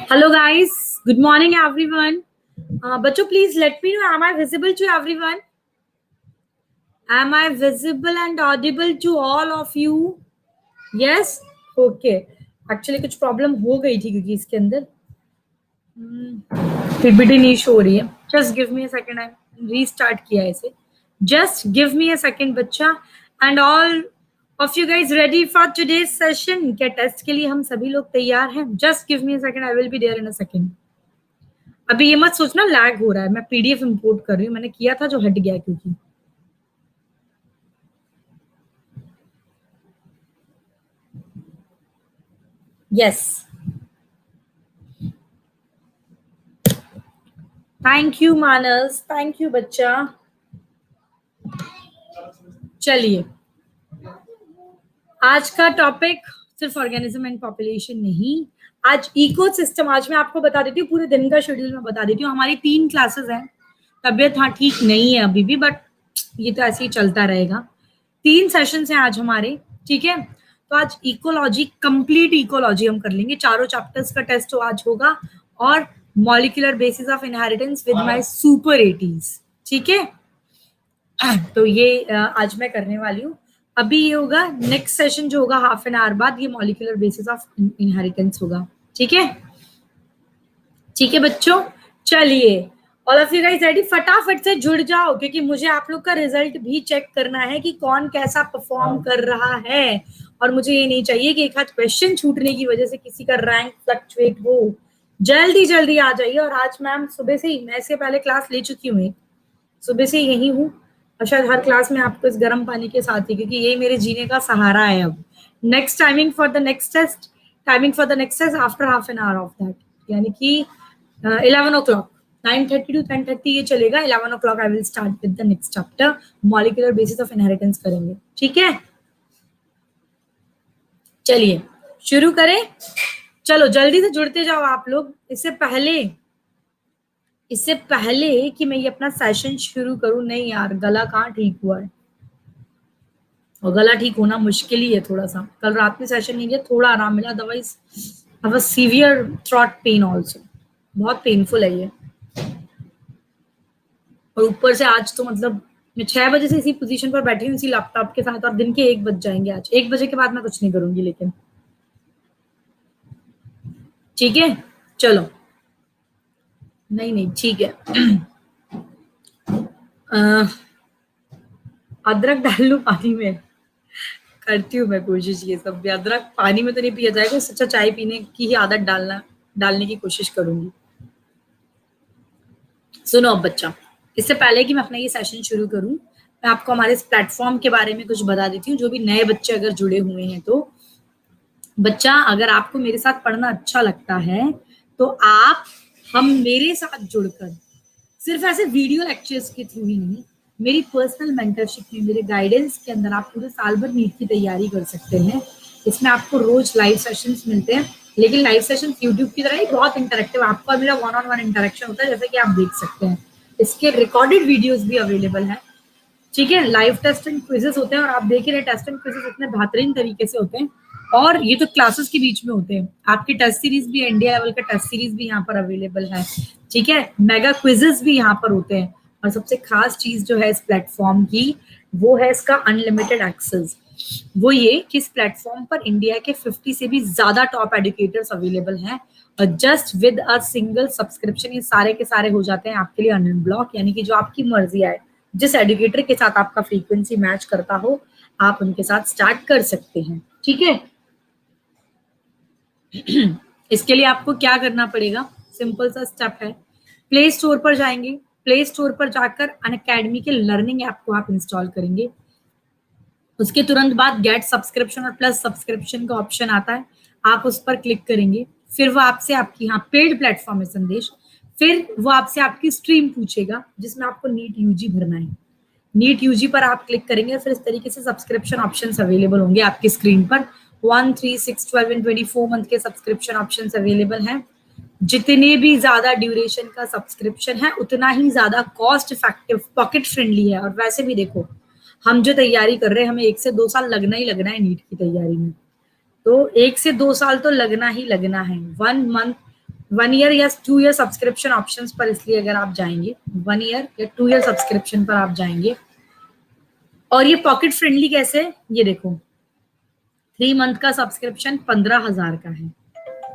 Hello guys, good morning everyone. Bachcho, please let me know, am I visible to everyone? Am I visible and audible to all of you? Yes? Okay. Actually कुछ problem हो गई थी क्योंकि इसके अंदर PPT नहीं show हो रही है. Just give me a second. I restart किया है इसे. Just give me a second बच्चा. And all of you guys ready for today's session? क्या टेस्ट के लिए हम सभी लोग तैयार हैं? Just give me a second. I will be there in a second. अभी ये मत सोचना लैग हो रहा है, मैं पीडीएफ इंपोर्ट कर रही हूँ. मैंने किया था जो हट गया क्योंकि yes. Thank you Manas, thank you बच्चा. चलिए, आज का टॉपिक सिर्फ ऑर्गेनिज्म एंड पॉपुलेशन नहीं, आज इकोसिस्टम. आज मैं आपको बता देती हूँ, पूरे दिन का शेड्यूल में बता देती हूँ. हमारी 3 क्लासेस हैं. तबीयत हाँ ठीक नहीं है अभी भी, बट ये तो ऐसे ही चलता रहेगा. 3 सेशंस हैं आज हमारे, ठीक है. तो आज इकोलॉजी, कंप्लीट इकोलॉजी हम कर लेंगे. चारों चैप्टर्स का टेस्ट आज होगा और molecular basis of inheritance with my super 80s, ठीक है. तो ये आज मैं करने वाली हूँ. अभी ये होगा नेक्स्ट सेशन जो होगा हाफ एन आवर बाद, ये मॉलिक्यूलर बेसिस ऑफ इनहेरिटेंस होगा, ठीक है. ठीक है बच्चों, चलिए all of you guys ready? फटाफट से जुड़ जाओ क्योंकि मुझे आप लोग का रिजल्ट भी चेक करना है कि कौन कैसा परफॉर्म कर रहा है. और मुझे ये नहीं चाहिए कि एक आध क्वेश्चन छूटने की वजह से किसी का रैंक फ्लक्चुएट हो. जल्दी जल्दी आ जाइए. और आज मैम सुबह से ही, मैं इससे पहले क्लास ले चुकी हूँ, सुबह से यही हूँ और शायद हर क्लास में आपको इस गर्म पानी के साथ ही, क्योंकि ये मेरे जीने का सहारा है. अब next timing for the next test, after half an hour of that, यानी कि 11 o'clock, 9:30 to 10:30 ये चलेगा. 11 o'clock I will start with the next chapter, molecular basis of inheritance करेंगे, ठीक है. चलिए शुरू करें. चलो जल्दी से जुड़ते जाओ आप लोग. इससे पहले कि मैं ये अपना सेशन शुरू करूं, नहीं यार गला कहाँ ठीक हुआ है, और गला ठीक होना मुश्किल ही है थोड़ा सा. कल रात में सेशन नहीं किया, थोड़ा आराम मिला, otherwise I was severe throat pen also. बहुत पेनफुल है ये. और ऊपर से आज तो मतलब मैं 6 बजे से इसी पोजीशन पर बैठी हूँ, इसी लैपटॉप के साथ, और दिन के 1 बज जाएंगे आज. 1 बजे के बाद मैं कुछ नहीं करूंगी, लेकिन ठीक है. चलो नहीं ठीक है. अदरक डाल लूं पानी में, करती हूँ मैं कोशिश. ये सब भी अदरक पानी में तो नहीं पिया जाएगा, सच्चा चाय पीने की ही आदत डालने की कोशिश करूंगी. सुनो अब बच्चा, इससे पहले कि मैं अपना ये सेशन शुरू करूं, मैं आपको हमारे इस प्लेटफॉर्म के बारे में कुछ बता देती हूँ. जो भी नए बच्चे अगर जुड़े हुए हैं तो बच्चा, अगर आपको मेरे साथ पढ़ना अच्छा लगता है तो आप हम मेरे साथ जुड़कर सिर्फ ऐसे वीडियो लेक्चर्स के थ्रू ही नहीं, मेरी पर्सनल मेंटरशिप में, मेरे गाइडेंस के अंदर आप पूरे साल भर नीट की तैयारी कर सकते हैं. इसमें आपको रोज लाइव सेशंस मिलते हैं, लेकिन लाइव सेशन यूट्यूब की तरह ही बहुत इंटरेक्टिव. आपका मेरा 1-on-1 इंटरेक्शन होता है, जैसे कि आप देख सकते हैं. इसके रिकॉर्डेड वीडियोस भी अवेलेबल हैं, ठीक है. लाइव टेस्ट एंड क्विजेस होते हैं, और आप देख रहे टेस्ट एंड क्विजेस इतने बेहतरीन तरीके से होते हैं. और ये तो क्लासेस के बीच में होते हैं. आपकी टेस्ट सीरीज भी, इंडिया लेवल का टेस्ट सीरीज भी यहाँ पर अवेलेबल है, ठीक है. मेगा क्विजेस भी यहाँ पर होते हैं. और सबसे खास चीज जो है इस प्लेटफॉर्म की, वो है इसका अनलिमिटेड एक्सेस. वो ये कि इस प्लेटफॉर्म पर इंडिया के 50 से भी ज्यादा टॉप एजुकेटर्स अवेलेबल हैं, और just with a single subscription ये सारे के सारे हो जाते हैं आपके लिए अनब्लॉक. यानी कि जो आपकी मर्जी आए, जिस एजुकेटर के साथ आपका फ्रीक्वेंसी मैच करता हो, आप उनके साथ स्टार्ट कर सकते हैं, ठीक है. इसके लिए आपको क्या करना पड़ेगा, सिंपल सा स्टेप है. प्ले स्टोर पर जाएंगे, प्ले स्टोर पर जाकर अनअकैडमी के लर्निंग ऐप को आप इंस्टॉल करेंगे. उसके तुरंत बाद गेट सब्सक्रिप्शन और प्लस सब्सक्रिप्शन का ऑप्शन आता है, आप उस पर क्लिक करेंगे. फिर वो आपसे, आपकी यहाँ पेड प्लेटफॉर्म है संदेश, फिर वो आपसे आपकी स्ट्रीम पूछेगा जिसमें आपको नीट यूजी भरना है. नीट यूजी पर आप क्लिक करेंगे, फिर इस तरीके से सब्सक्रिप्शन ऑप्शंस अवेलेबल होंगे आपकी स्क्रीन पर. 1, 3, 6, 12 एंड 24 मंथ के सब्सक्रिप्शन ऑप्शंस अवेलेबल हैं. जितने भी ज्यादा ड्यूरेशन का सब्सक्रिप्शन है, उतना ही ज्यादा कॉस्ट इफेक्टिव, पॉकेट फ्रेंडली है. और वैसे भी देखो, हम जो तैयारी कर रहे हैं, हमें 1 से 2 साल लगना ही लगना है नीट की तैयारी में, तो 1 से 2 साल तो लगना ही लगना है। 1 मंथ, 1 ईयर या 2 ईयर सब्सक्रिप्शन ऑप्शन पर, इसलिए अगर आप जाएंगे 1 ईयर या 2 ईयर सब्सक्रिप्शन पर आप जाएंगे। और ये पॉकेट फ्रेंडली कैसे है, ये देखो, 3 मंथ का सब्सक्रिप्शन 15,000 का है,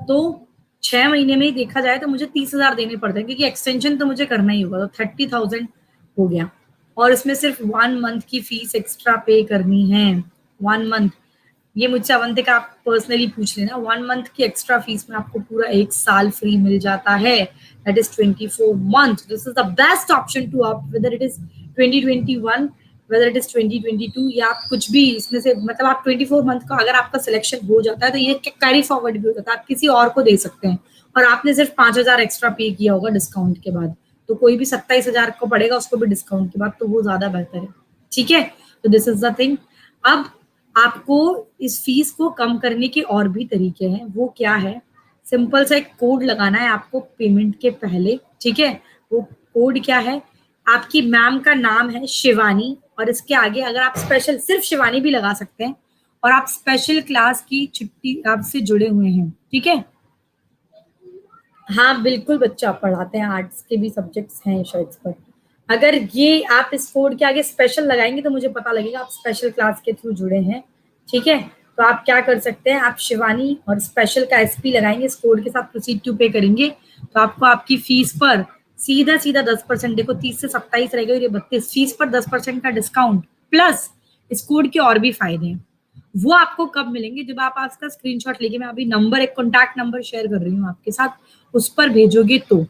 तो 6 महीने में ही देखा जाए तो मुझे 30,000 देने पड़ते हैं, क्योंकि एक्सटेंशन तो मुझे करना ही होगा, तो 30,000 हो गया। और इसमें सिर्फ 1 मंथ की फीस एक्स्ट्रा पे करनी है। 1 मंथ, ये मुझसे अवंतिका आप पर्सनली पूछ लेना, 1 मंथ की एक्स्ट्रा फीस में आपको पूरा 1 साल फ्री मिल जाता है, that is 24 month. This is the best option to opt, whether it is 2021, whether it is 2022, या आप कुछ भी इसमें से, मतलब आप 24 मंथ का अगर आपका सिलेक्शन हो जाता है तो ये कैरी फॉरवर्ड भी हो जाता है, आप किसी और को दे सकते हैं, और आपने सिर्फ 5,000 एक्स्ट्रा पे किया होगा डिस्काउंट के बाद, तो कोई भी 27,000 को पड़ेगा उसको भी डिस्काउंट के बाद, तो वो ज्यादा बेहतर है। ठीक है, तो दिस इज द थिंग। अब आपको इस फीस को कम करने के और भी तरीके हैं, वो क्या है, सिंपल सा एक कोड लगाना है आपको पेमेंट के पहले। ठीक है, वो कोड क्या है, आपकी मैम का नाम है शिवानी, और इसके आगे अगर आप स्पेशल, सिर्फ शिवानी भी लगा सकते हैं, और आप स्पेशल क्लास की छुट्टी आपसे जुड़े हुए हैं। ठीक है, हाँ बिल्कुल, बच्चा पढ़ाते हैं, आर्ट्स के भी सब्जेक्ट्स हैं शायद पर। अगर ये आप इस कोड के आगे स्पेशल लगाएंगे तो मुझे पता लगेगा आप स्पेशल क्लास के थ्रू जुड़े हैं। ठीक है, तो आप क्या कर सकते हैं, आप शिवानी और स्पेशल का एसपी लगाएंगे, इस कोड के साथ प्रोसीड टू पे करेंगे, तो आपको आपकी फीस पर सीधा सीधा 10%, देखो 30 से 27 रहेगा, ये 32, फीस पर 10% का डिस्काउंट, प्लस इस कोड के और भी फायदे हैं। वो आपको कब मिलेंगे, जब आप इसका स्क्रीनशॉट लेके, मैं अभी नंबर, एक कॉन्टैक्ट नंबर शेयर कर रही हूँ आपके साथ, उस पर भेजोगे तो।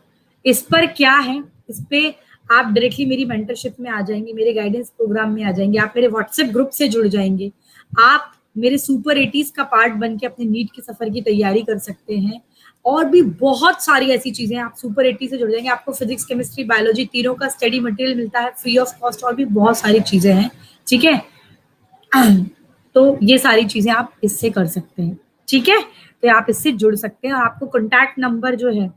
इस पर क्या है, इस पे आप डायरेक्टली मेरी मेंटरशिप में आ जाएंगे, मेरे गाइडेंस प्रोग्राम में आ जाएंगे, आप मेरे व्हाट्सएप ग्रुप से जुड़ जाएंगे, आप मेरे सुपर 80s का पार्ट बन के अपने नीट के सफर की तैयारी कर सकते हैं, और भी बहुत सारी ऐसी चीजें, आप सुपर 80 से जुड़ जाएंगे, आपको फिजिक्स, केमिस्ट्री, बायोलॉजी तीनों का स्टडी मटेरियल मिलता है फ्री ऑफ कॉस्ट, और भी बहुत सारी चीजें हैं। ठीक है, तो ये सारी चीजें आप इससे कर सकते हैं। ठीक है, तो आप इससे जुड़ सकते हैं, और आपको कॉन्टैक्ट नंबर जो है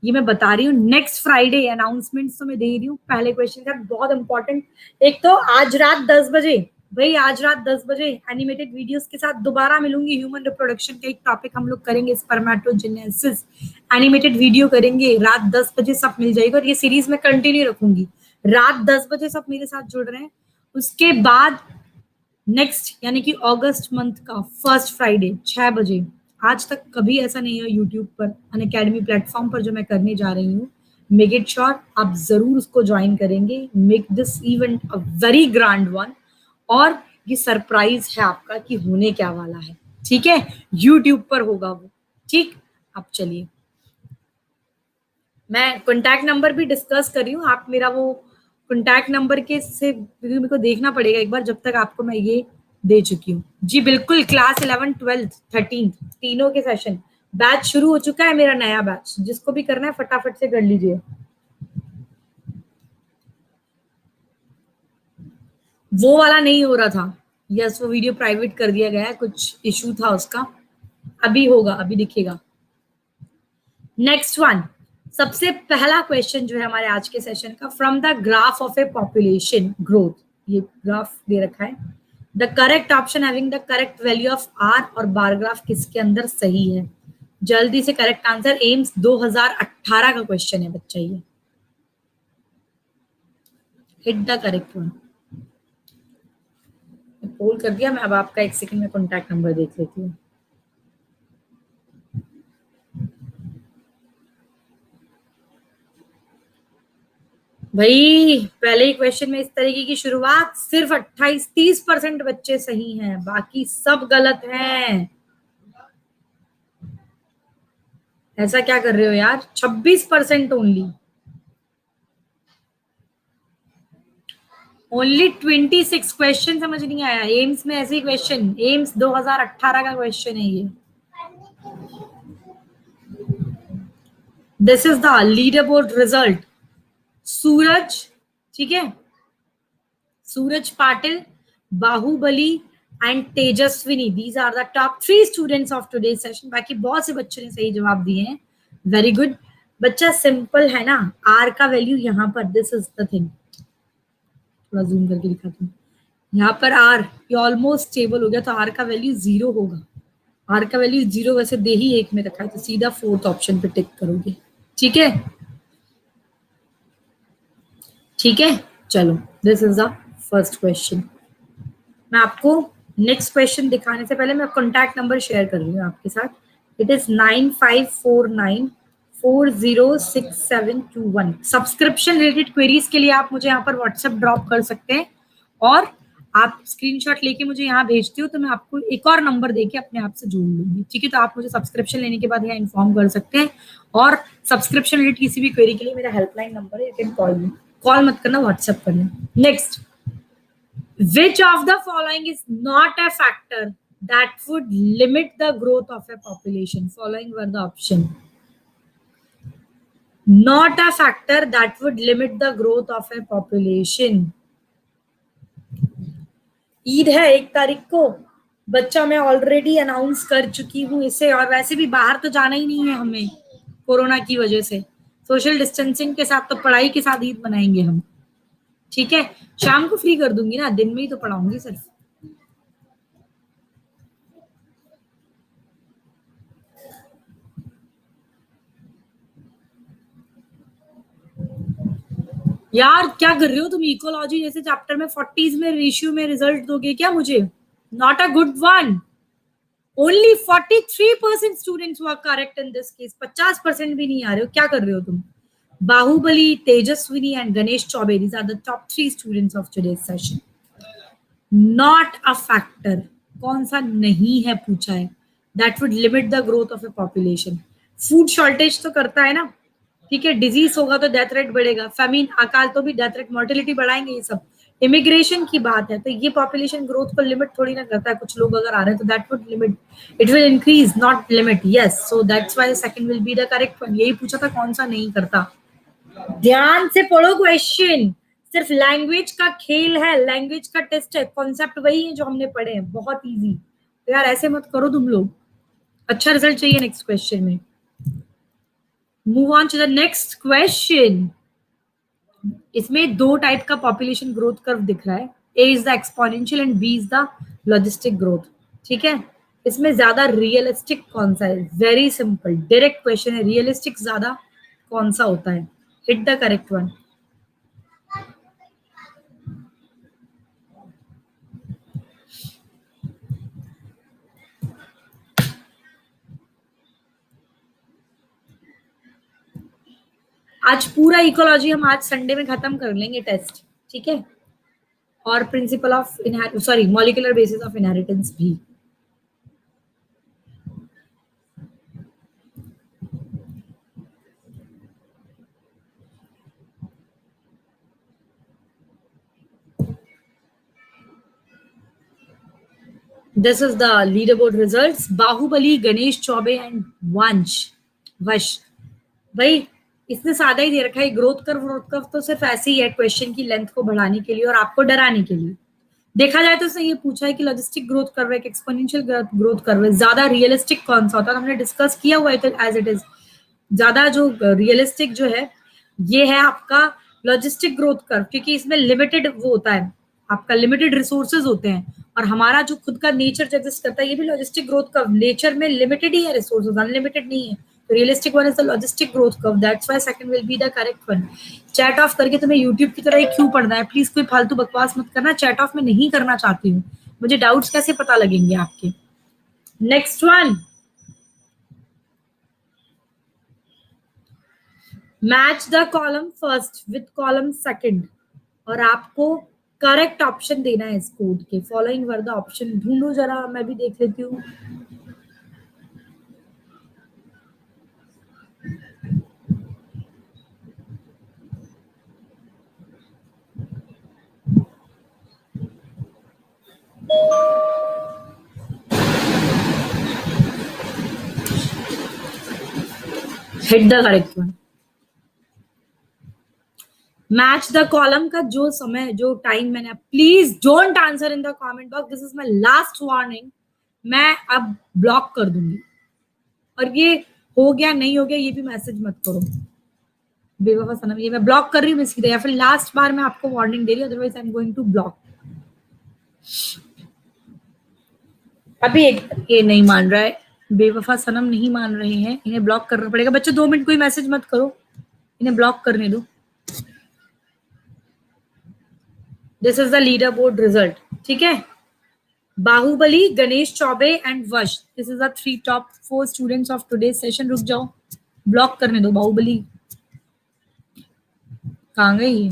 ये मैं बता रही हूँ, नेक्स्ट फ्राइडे अनाउंसमेंट्स तो मैं दे रही हूँ। पहले क्वेश्चन का बहुत इंपॉर्टेंट, एक तो आज रात 10 बजे, भाई आज रात 10 बजे एनिमेटेड वीडियोस के साथ दोबारा मिलूंगी। ह्यूमन रिप्रोडक्शन का एक टॉपिक हम लोग करेंगे, स्पर्मेटोजेनेसिस, एनिमेटेड वीडियो करेंगे रात 10 बजे, सब मिल जाएगा, और ये सीरीज में कंटिन्यू रखूंगी। रात 10 बजे सब मेरे साथ जुड़ रहे हैं। उसके बाद नेक्स्ट यानी कि अगस्त मंथ का फर्स्ट फ्राइडे 6 बजे, आज तक कभी ऐसा नहीं है यूट्यूब पर, अन अकेडमी प्लेटफॉर्म पर जो मैं करने जा रही हूँ, मेक इट श्योर आप जरूर उसको ज्वाइन करेंगे। Make this event a very grand one, और ये सरप्राइज है आपका कि होने क्या वाला है। ठीक है, यूट्यूब पर होगा वो। ठीक, अब चलिए, मैं कॉन्टैक्ट नंबर भी डिस्कस कर रही हूँ, आप मेरा वो कॉन्टैक्ट नंबर के से मेरे को देखना पड़ेगा एक बार, जब तक आपको मैं ये दे चुकी हूँ। जी बिल्कुल, क्लास 11, 12, 13 तीनों के सेशन बैच शुरू हो चुका है, मेरा नया बैच, जिसको भी करना है फटाफट से कर लीजिए। वो वाला नहीं हो रहा था, यस वो वीडियो प्राइवेट कर दिया गया है, कुछ इशू था उसका, अभी होगा, अभी दिखेगा। नेक्स्ट वन, सबसे पहला क्वेश्चन जो है हमारे आज के सेशन का, from the graph of a population growth, ये ग्राफ दे रखा है, the correct option having the correct value of R, और बार ग्राफ किसके अंदर सही है, जल्दी से करेक्ट आंसर। एम्स 2018 का क्वेश्चन है बच्चा, ये हिट द करेक्ट वन। पोल कर दिया मैं, अब आपका एक सेकंड में कॉन्टैक्ट नंबर देख लेती हूँ। भाई पहले ही क्वेश्चन में इस तरीके की शुरुआत, सिर्फ 28-30% बच्चे सही हैं, बाकी सब गलत हैं। ऐसा क्या कर रहे हो यार, 26% ओनली, ओनली 26 क्वेश्चन। समझ नहीं आया, एम्स में ऐसे ही क्वेश्चन, एम्स 2018 का क्वेश्चन है ये। This is the leader board result. Suraj, ठीक है, Suraj Patil, Bahubali and Tejaswini, these are the top 3 students of today session. बाकी बहुत से बच्चों ने सही जवाब दिए हैं, वेरी गुड। बच्चा सिंपल है ना, आर का वैल्यू यहाँ पर, दिस इज द थिंग, थोड़ा जूम करके दिखाती हूँ, यहाँ पर आर ये ऑलमोस्ट स्टेबल हो गया, तो आर का वैल्यू 0 होगा। आर का वैल्यू 0 वैसे दे ही 1 में रखा है, तो सीधा फोर्थ ऑप्शन पे टिक करोगे। ठीक है, ठीक है, चलो this is the first question. मैं आपको नेक्स्ट क्वेश्चन दिखाने से पहले मैं कॉन्टैक्ट नंबर शेयर कर रही हूँ आपके साथ। It is 9549406721। Subscription related queries के लिए आप मुझे यहाँ पर व्हाट्सएप ड्रॉप कर सकते हैं, और आप स्क्रीनशॉट लेके मुझे यहाँ भेजते हो तो मैं आपको एक और नंबर देके अपने आप से जोड़ लूंगी। ठीक है, तो आप मुझे सब्सक्रिप्शन लेने के बाद यहाँ इन्फॉर्म कर सकते हैं, और सब्सक्रिप्शन रिलेटेड किसी भी क्वेरी के लिए मेरा हेल्पलाइन नंबर है, you can call me. Call मत करना, व्हाट्सएप करना। Next, which of the following is not a factor that would limit the growth of a population? Following were the option. Not a factor that would limit the growth of a population. Eid है 1 तारीख को, बच्चा मैं already announce कर चुकी हूँ इसे, और वैसे भी बाहर तो जाना ही नहीं है हमें कोरोना की वजह से। सोशल डिस्टेंसिंग के साथ तो पढ़ाई के साथ ईद मनाएंगे हम। ठीक है, शाम को फ्री कर दूंगी ना, दिन में ही तो पढ़ाऊंगी सिर्फ। यार क्या कर रहे हो तुम, इकोलॉजी जैसे चैप्टर में 40s में रेशियो में रिजल्ट दोगे क्या मुझे? Not a good one. Only 43% students हुआ करेक्ट इन दिस केस। 50% भी नहीं आ रहे हो, क्या कर रहे हो तुम? Bahubali, Tejaswini and Ganesh Choubey, these are the top 3 students of today's session. Not a factor, कौन सा नहीं है पूछा है, that would limit the growth of a population. Food shortage तो करता है ना, ठीक है, डिजीज होगा तो डेथ रेट बढ़ेगा, फेमिन अकाल तो भी डेथ रेट मोर्टेलिटी बढ़ाएंगे, ये सब इमिग्रेशन की बात है, तो ये पॉपुलेशन ग्रोथ को लिमिट थोड़ी ना करता है। कुछ लोग अगर आ रहे हैं तो that would limit, it will increase not limit. Yes, so that's why second will be the correct one. यही पूछा था कौन सा नहीं करता। ध्यान से पढ़ो क्वेश्चन, सिर्फ लैंग्वेज का खेल है, लैंग्वेज का टेस्ट है, कॉन्सेप्ट वही है जो हमने पढ़े हैं, बहुत इजी। तो यार ऐसे मत करो तुम लोग, अच्छा रिजल्ट चाहिए नेक्स्ट क्वेश्चन में। Move on to the next question. इसमें 2 टाइप का पॉपुलेशन ग्रोथ कर्व दिख रहा है, A is the exponential and B is the logistic growth. ठीक है, इसमें ज्यादा रियलिस्टिक कौन सा है? वेरी सिंपल डायरेक्ट क्वेश्चन है, रियलिस्टिक ज्यादा कौन सा होता है? Hit the correct one. आज पूरा इकोलॉजी हम आज संडे में खत्म कर लेंगे टेस्ट। ठीक है, और principle of sorry molecular basis of inheritance भी। This is the leaderboard results. Bahubali, Ganesh Choubey and Vash. भाई इसने सादा ही दे रखा है, ग्रोथ कर्व तो सिर्फ ऐसे ही है क्वेश्चन की लेंथ को बढ़ाने के लिए और आपको डराने के लिए। देखा जाए तो इसने ये पूछा है कि लॉजिस्टिक ग्रोथ कर्व है कि एक्सपोनेंशियल ग्रोथ कर्व है, ज्यादा रियलिस्टिक कौन सा होता है? हमने डिस्कस किया हुआ है एज इट इज। ज्यादा जो रियलिस्टिक जो है ये है आपका लॉजिस्टिक ग्रोथ कर्व, क्योंकि इसमें लिमिटेड वो होता है, आपका लिमिटेड रिसोर्सेज होते हैं, और हमारा जो खुद का नेचर जो एग्जिस्ट करता है ये भी लॉजिस्टिक ग्रोथ कर्व नेचर में लिमिटेड ही है, रिसोर्सेज अनलिमिटेड नहीं है। तो realistic one is the logistic growth curve, that's why second will be the correct one. Chat off करके तुम्हें यूट्यूब की तरह ही क्यों पढ़ना है? प्लीज कोई फालतू बकवास मत करना, चैट ऑफ में नहीं करना चाहती हूँ, मुझे डाउट्स कैसे पता लगेंगे आपके। Next one, match the column first with column second, और आपको करेक्ट ऑप्शन देना है इस कोड के। फॉलोइंग वर द ऑप्शन, ढूंढो जरा, मैं भी देख लेती हूँ। Hit the correct one. Match the column का जो समय जो टाइम मैंने, please don't answer in the comment box, this is my last warning. मैं अब ब्लॉक कर दूंगी, और ये हो गया नहीं हो गया ये भी मैसेज मत करो बेवफा सनम, ये मैं ब्लॉक कर रही हूँ मैं सीधे, या फिर लास्ट बार मैं आपको वार्निंग दे रही हूँ, otherwise I am going to block. अभी एक ये नहीं मान रहा है, बेवफा सनम नहीं मान रहे हैं, इन्हें ब्लॉक करना पड़ेगा। बच्चों 2 मिनट कोई मैसेज मत करो, इन्हें ब्लॉक करने दो। This is the leader board result, ठीक है। बाहुबली, गणेश चौबे एंड वश, this is the 3 top 4 students of today session. रुक जाओ, ब्लॉक करने दो। बाहुबली कहाँ गई?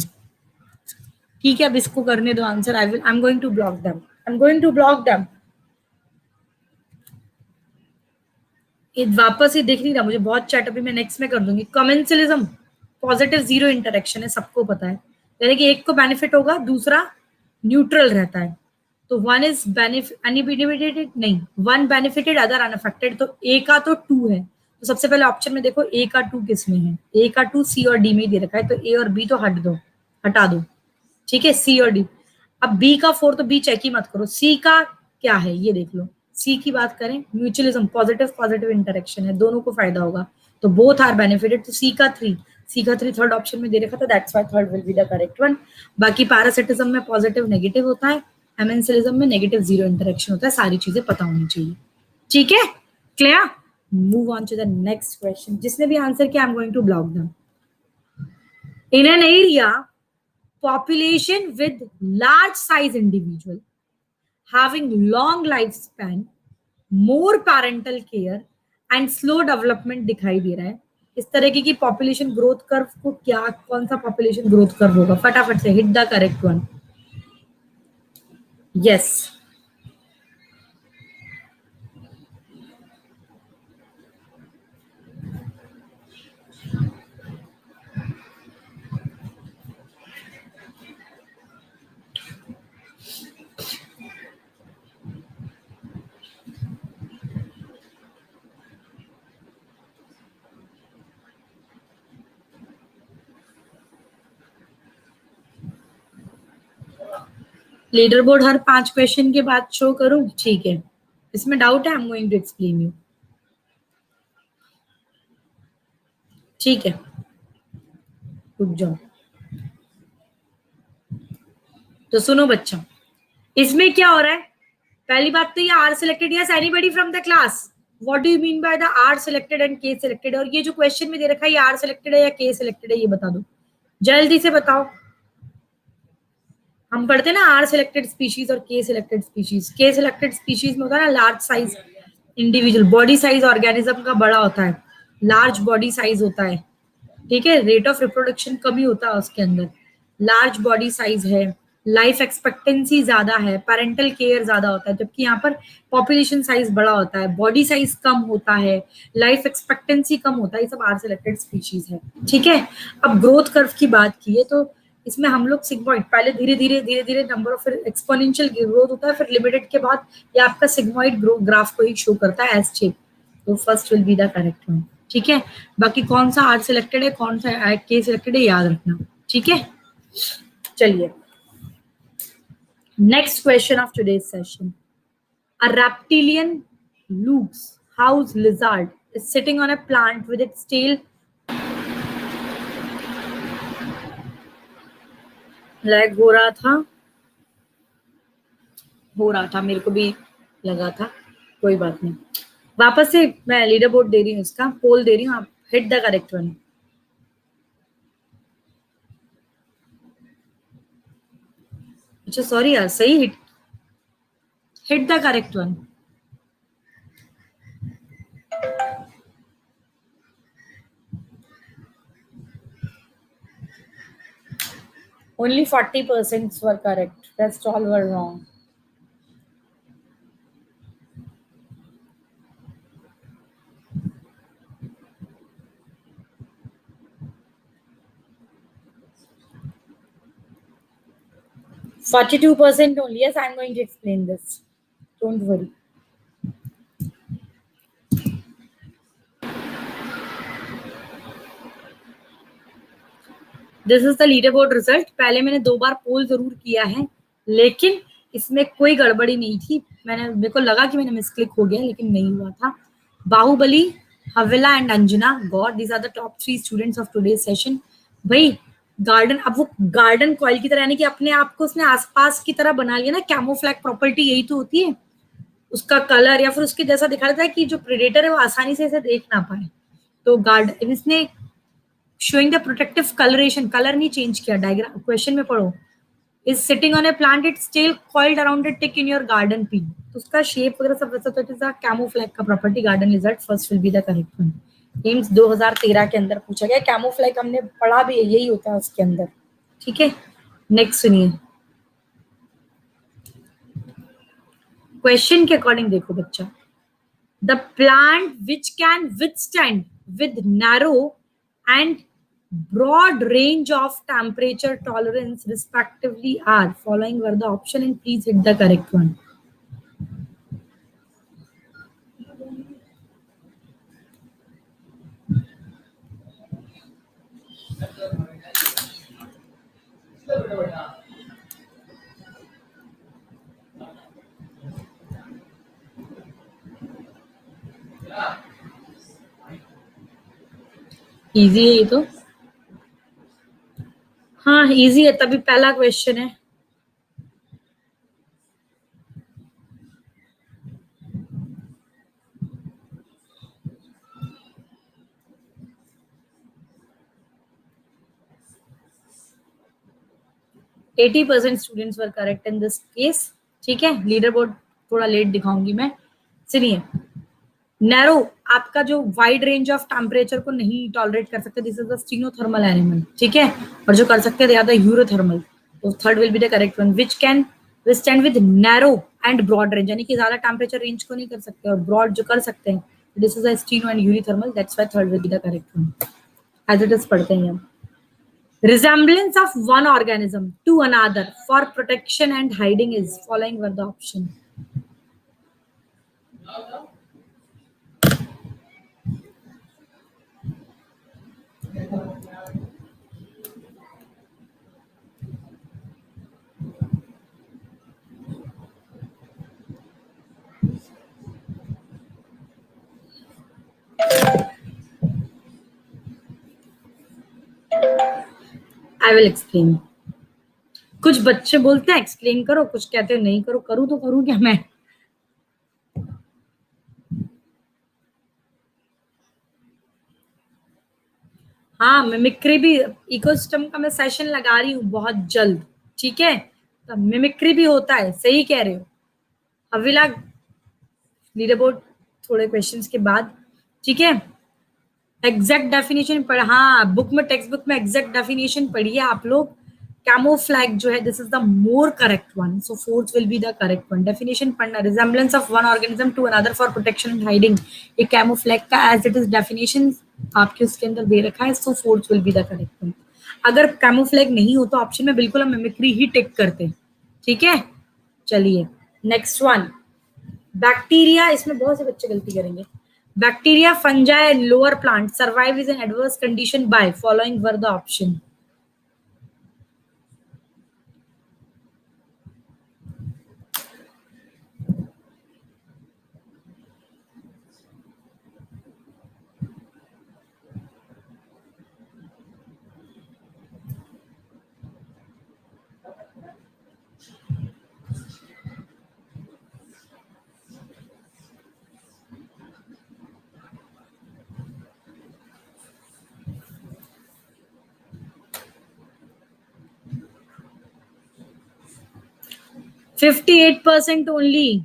ठीक है, अब इसको करने दो answer. I am going to block them, I am going to block them. ये वापस ही दिख नहीं रहा मुझे, बहुत चैट अभी मैं नेक्स्ट में कर दूंगी। कमेंसलिज्म पॉजिटिव जीरो इंटरेक्शन है, सबको पता है, यानी कि एक को बेनिफिट होगा, दूसरा न्यूट्रल रहता है। तो वन इज बेनिफिटेड नहीं, वन बेनिफिटेड अदर अनअफेक्टेड। तो ए का तो 2 है, तो सबसे पहले ऑप्शन में देखो ए का 2 किस में है। ए का 2 सी और डी में दे रखा है, तो ए और बी तो हटा दो, ठीक है, सी और डी। अब बी का 4, तो बी चेक ही मत करो। सी का क्या है ये देख लो। सी की बात करें, म्यूचुअलिज्म, पॉजिटिव पॉजिटिव इंटरेक्शन है, दोनों को फायदा होगा, तो बोथ आर बेनिफिटेड। तो सी का 3 थर्ड ऑप्शन में दे रखा था, that's why third will be the correct one. बाकी पैरासिटिज्म में पॉजिटिव नेगेटिव होता है, एमेंसिलिज्म में नेगेटिव जीरो इंटरेक्शन होता है। सारी चीजें पता होनी चाहिए, ठीक है, clear. Move on to the next question. जिसने भी आंसर किया, I am going to block them. In an area population with large size individual having long lifespan, more parental care and slow development दिखाई दे रहा है। इस तरीके की population growth curve को क्या, कौन सा पॉपुलेशन ग्रोथ कर्व होगा? फटाफट से hit the correct one. Yes, leader board हर 5 क्वेश्चन के बाद शो करूं? ठीक है, इसमें डाउट है, I am going to explain you, ठीक है, रुक जाओ। तो सुनो बच्चों, इसमें क्या हो रहा है? पहली बात तो ये R selected, yes anybody from the class, what do you mean by the R selected and K selected? और ये जो क्वेश्चन में दे रखा है, ये आर सिलेक्टेड है या के सिलेक्टेड है, ये बता दो, जल्दी से बताओ। हम पढ़ते हैं ना आर सिलेक्टेड स्पीशीज और के सिलेक्टेड स्पीशीज। के सिलेक्टेड स्पीशीज में होता है ना large size individual, body size organism का बड़ा होता है, लार्ज बॉडी साइज होता है, ठीक है, रेट ऑफ रिप्रोडक्शन कम ही होता है उसके अंदर, लार्ज बॉडी साइज है, लाइफ एक्सपेक्टेंसी ज्यादा है, पेरेंटल केयर ज्यादा होता है। जबकि यहाँ पर पॉपुलेशन साइज बड़ा होता है, बॉडी साइज कम होता है, लाइफ एक्सपेक्टेंसी कम होता है, ये सब आर सिलेक्टेड स्पीशीज है, ठीक है। अब ग्रोथ कर्व की बात की है, तो इसमें हम लोग सिग्मोइड, पहले धीरे धीरे नंबर ऑफ, फिर एक्सपोनेंशियल ग्रोथ होता है, फिर लिमिटेड के बाद ये आपका सिग्मोइड ग्राफ को ही शो करता है एस शेप। तो first will be the correct one, ठीक है। बाकी कौन सा आर सिलेक्टेड है, कौन सा के सिलेक्टेड है, याद रखना, ठीक है। चलिए, next question of today's session. A reptilian Luke's house lizard is sitting on a plant with its tail lag हो रहा था, मेरे को भी लगा था, कोई बात नहीं। वापस से मैं लीडर बोर्ड दे रही हूँ, इसका पोल दे रही हूँ, आप हिट द करेक्ट वन। अच्छा सॉरी यार, सही hit the correct one. Only 40% were correct. Rest all were wrong. %42 only. Yes, I'm going to explain this. Don't worry. This is the leader board result. पहले मैंने 2 बार पोल जरूर किया है, लेकिन इसमें कोई गड़बड़ी नहीं थी। मेरे को लगा कि मैंने मिसक्लिक हो गया, लेकिन नहीं हुआ था। Bahubali, Havila and Anjana, god, these are the top 3 students of today's session. भाई गार्डन, अब वो गार्डन कॉइल की तरह, यानी कि अपने आप को उसने आसपास की तरह बना लिया ना। कैमोफ्लैग प्रॉपर्टी यही तो होती है, उसका कलर या फिर उसके जैसा दिखा देता है कि जो प्रेडेटर है वो आसानी से इसे देख ना पाए। तो गार्डन, इसने showing the protective colouration, colour नहीं चेंज किया। डायग्राम क्वेश्चन में पढ़ो, is sitting on a plant, its tail coiled around a tick in your garden pea. तो उसका शेप वगैरह सब वैसा, तो इट इज अ कैमोफ्लैग का property garden lizard. First will be the correct one. AIIMS 2013 के अंदर पूछा गया। कैमोफ्लैग हमने पढ़ा भी है, यही होता है उसके अंदर। ठीक है, नेक्स्ट सुनिए। क्वेश्चन के अकॉर्डिंग देखो बच्चा, the plant which can withstand with narrow and broad range of temperature tolerance respectively are following were the option and please hit the correct one. Easy है ये तो, हाँ इजी है, तभी पहला क्वेश्चन है। Eighty percent students were correct in this case. ठीक है, लीडर बोर्ड थोड़ा लेट दिखाऊंगी मैं। सुनिए, नैरो आपका जो वाइड रेंज ऑफ टेम्परेचर को नहीं टॉलरेट कर सकते, this is the stenothermal animal. ठीक है, और जो कर सकते हैं ज्यादा यूरोथर्मल। तो third will be the correct one, which can withstand with narrow and broad range, यानी कि ज्यादा टेम्परेचर रेंज को नहीं कर सकते, और ब्रॉड जो कर सकते हैं, this is a steno and eurythermal. That's why third will be the correct one. As it is पढ़ते हैं हम। Resemblance of one organism to another for protection and hiding is following were the option. I will explain. कुछ बच्चे बोलते हैं explain करो, कुछ कहते हैं नहीं करो। करूँ तो करूँ क्या मैं? हाँ, मिमिक्री भी, इकोसिस्टम का मैं सेशन लगा रही हूँ बहुत जल्द। ठीक है, तो मिमिक्री भी होता है, सही कह रहे हो। अविला लीडर बोर्ड थोड़े क्वेश्चंस के बाद। ठीक है, एग्जैक्ट डेफिनेशन पढ़, हाँ बुक में, टेक्स्ट बुक में एग्जैक्ट डेफिनेशन पढ़िए आप लोग। कैमोफ्लैग जो है, this is the more correct one, so fourth will be the correct one. Definition पढ़ना, resemblance of one organism to another for protection and hiding, ये कैमोफ्लैग का एज इट इज डेफिनेशन आपके उसके अंदर दे रखा है, so fourth will be the correct one. अगर कैमोफ्लैग नहीं हो तो ऑप्शन में बिल्कुल हम मिमिक्री ही टिक करते। ठीक है, चलिए नेक्स्ट वन। बैक्टीरिया, इसमें बहुत से बच्चे गलती करेंगे। Bacteria, fungi, lower plant survive is an adverse condition by following were the option. %58 only.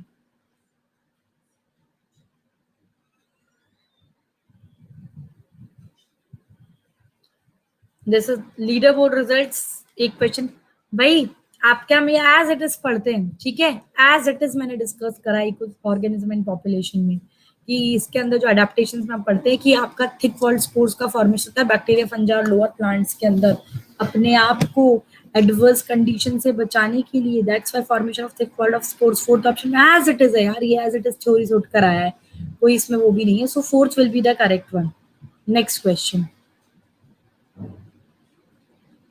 This is leader board results. एक क्वेश्चन भाई, आप क्या मैं एज इट इज पढ़ते हैं? ठीक है, एज इट इज मैंने डिस्कस करा कुछ ऑर्गेनिज्म एंड पॉपुलेशन में, कि इसके अंदर जो अडेप्टेशन में आप पढ़ते हैं कि आपका थिक वॉल्ड स्पोर्स का फॉर्मेशन होता है बैक्टीरिया, फंजा और लोअर प्लांट्स के अंदर, अपने आप को एडवर्स कंडीशन से बचाने के लिए। That's why formation of thick walled of spores. Fourth option में एज इट इज है यार, ये एज इट इज थ्योरी से उठ कर आया है, कोई इसमें वो भी नहीं है। So fourth will be the correct one. Next question,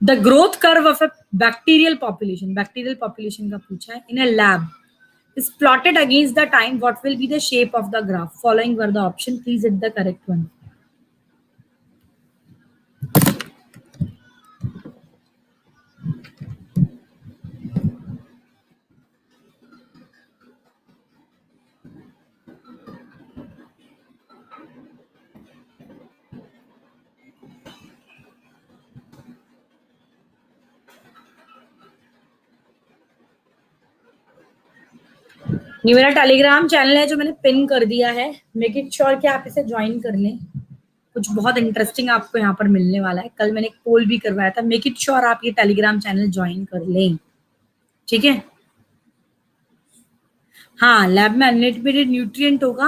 the growth curve of a bacterial population का पूछा है, in a lab is plotted against the time, what will be the shape of the graph following were the option, please hit the correct one. ये मेरा Telegram channel है जो मैंने pin कर दिया है, मेक इट श्योर कि आप इसे ज्वाइन कर लें। कुछ बहुत इंटरेस्टिंग आपको यहाँ पर मिलने वाला है। कल मैंने एक पोल भी करवाया था, मेक इट श्योर आप ये टेलीग्राम चैनल ज्वाइन कर लें, ठीक है। हाँ, लैब में अनलिमिटेड न्यूट्रिएंट होगा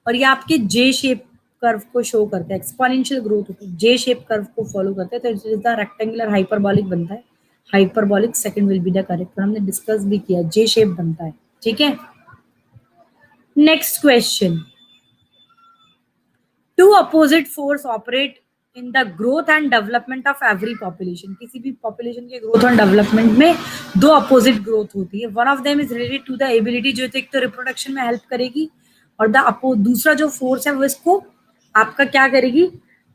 और ये आपके जे शेप कर्व को शो करता है, एक्सपोनेंशियल ग्रोथ होता है, जे शेप कर्व को फॉलो करता है, तो it is the rectangular hyperbolic बनता है। Hyperbolic second will be the correct, हमने डिस्कस भी किया, जे शेप बनता है, ठीक है। Next question, two opposite force operate in the growth and development of every population. किसी भी पॉपुलेशन के ग्रोथ और डेवलपमेंट में दो अपोजिट ग्रोथ होती है। One of them is related to the ability, जो एक तो रिप्रोडक्शन में हेल्प करेगी, और दूसरा जो फोर्स है वो इसको आपका क्या करेगी,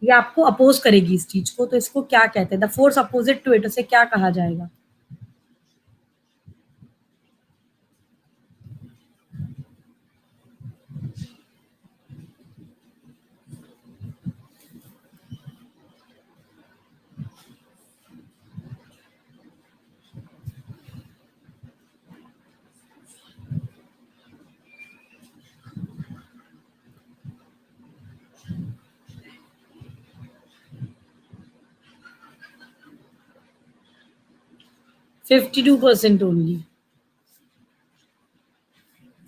ये आपको अपोज करेगी इस चीज को, तो इसको क्या कहते हैं, the force opposite to it, उसे क्या कहा जाएगा। %52 ओनली।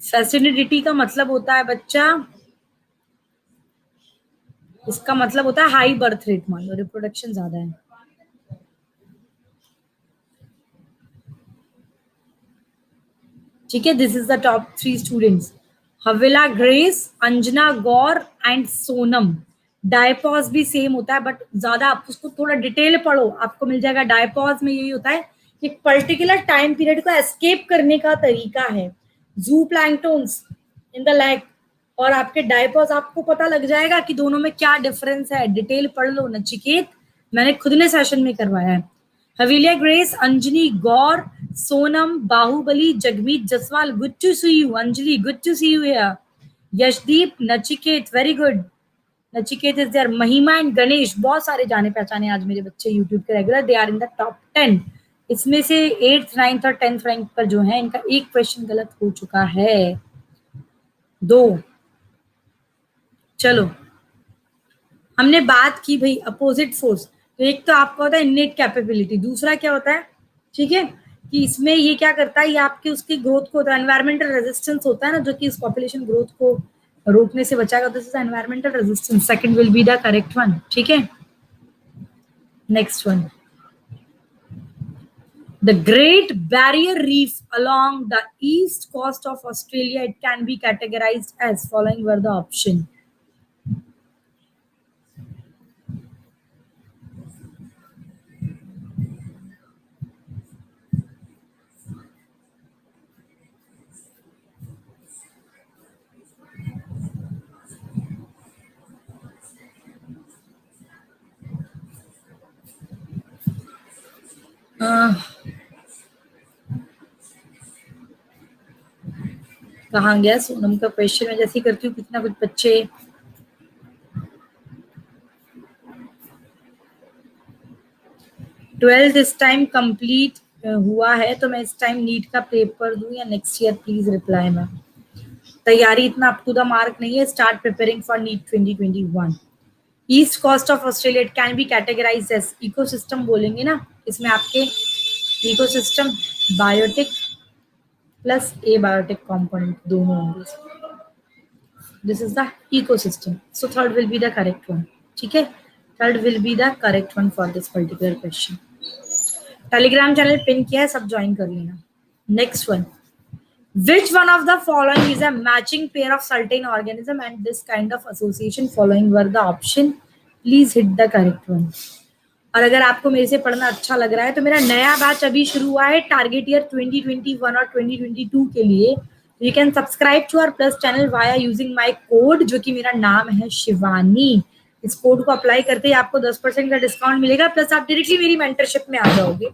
फैसिलिटी का मतलब होता है बच्चा, इसका मतलब होता है हाई बर्थ रेट, मान लो रिप्रोडक्शन ज्यादा है। ठीक है, this is the top 3 students, Havila Grace, Anjana Gaur and Sonam. Diapause भी सेम होता है, बट ज्यादा आप उसको थोड़ा डिटेल पढ़ो, आपको मिल जाएगा। डायपॉज में यही होता है कि पर्टिकुलर टाइम पीरियड को एस्केप करने का तरीका है, जू प्लैंक्टन्स इन द लैक, और आपके डायपॉज आपको पता लग जाएगा कि दोनों में क्या डिफरेंस है, डिटेल पढ़ लो। नचिकेत मैंने खुद ने सेशन में करवाया है। Havilia Grace, Anjani Gaur, Sonam, Bahubali, Jagmeet Jaswal, good to see you. Anjali, good to see you here. Yashdeep, Nachiket, very good. Nachiket is there. Mahima and Ganesh, बहुत सारे जाने पहचाने आज मेरे बच्चे यूट्यूब के regular, they are in the top 10। इसमें से 8th 9th और 10th रैंक पर जो है, इनका एक क्वेश्चन गलत हो चुका है, 2। चलो, हमने बात की भाई अपोजिट फोर्स, तो एक तो आपका होता है इननेट कैपेबिलिटी, दूसरा क्या होता है, ठीक है, कि इसमें ये क्या करता है, ये आपके उसकी ग्रोथ को होता है, एनवायरमेंटल रेजिस्टेंस होता है ना, जो कि इस पॉपुलेशन ग्रोथ को रोकने से बचाएगा, this is environmental resistance, second will be the correct one, ठीक है। Next one, the Great Barrier Reef along the east coast of Australia, it can be categorized as following were the option. कहाँ गया सोनम का question, मैं जैसे ही करती हूँ कुछ ना कुछ बच्चे। 12th इस टाइम कंप्लीट हुआ है, तो मैं इस टाइम नीट का पेपर दूं या नेक्स्ट ईयर, प्लीज रिप्लाई में। तैयारी इतना अप टू द मार्क नहीं है, start preparing for NEET 2021। East coast of Australia, it can be categorise as ecosystem बोलेंगे ना, इसमें आपके ecosystem, biotic plus abiotic component दोनों होंगे। This is the ecosystem, so third will be the correct one, ठीक है। Third will be the correct one for this particular question. Telegram channel pin किया है, सब ज्वाइन कर लेना। Next one, which one of the following is a matching pair of certain organism and this kind of association following were the option, please hit the correct one। और अगर आपको मेरे से पढ़ना अच्छा लग रहा है तो मेरा नया बैच अभी शुरू हुआ है टारगेट ईयर 2021 और 2022 के लिए, you can subscribe to our plus channel via using my code, जो कि मेरा नाम है शिवानी। इस कोड को अप्लाई करते ही आपको 10% का डिस्काउंट मिलेगा, प्लस आप डायरेक्टली मेरी मेंटरशिप में आ जाओगे।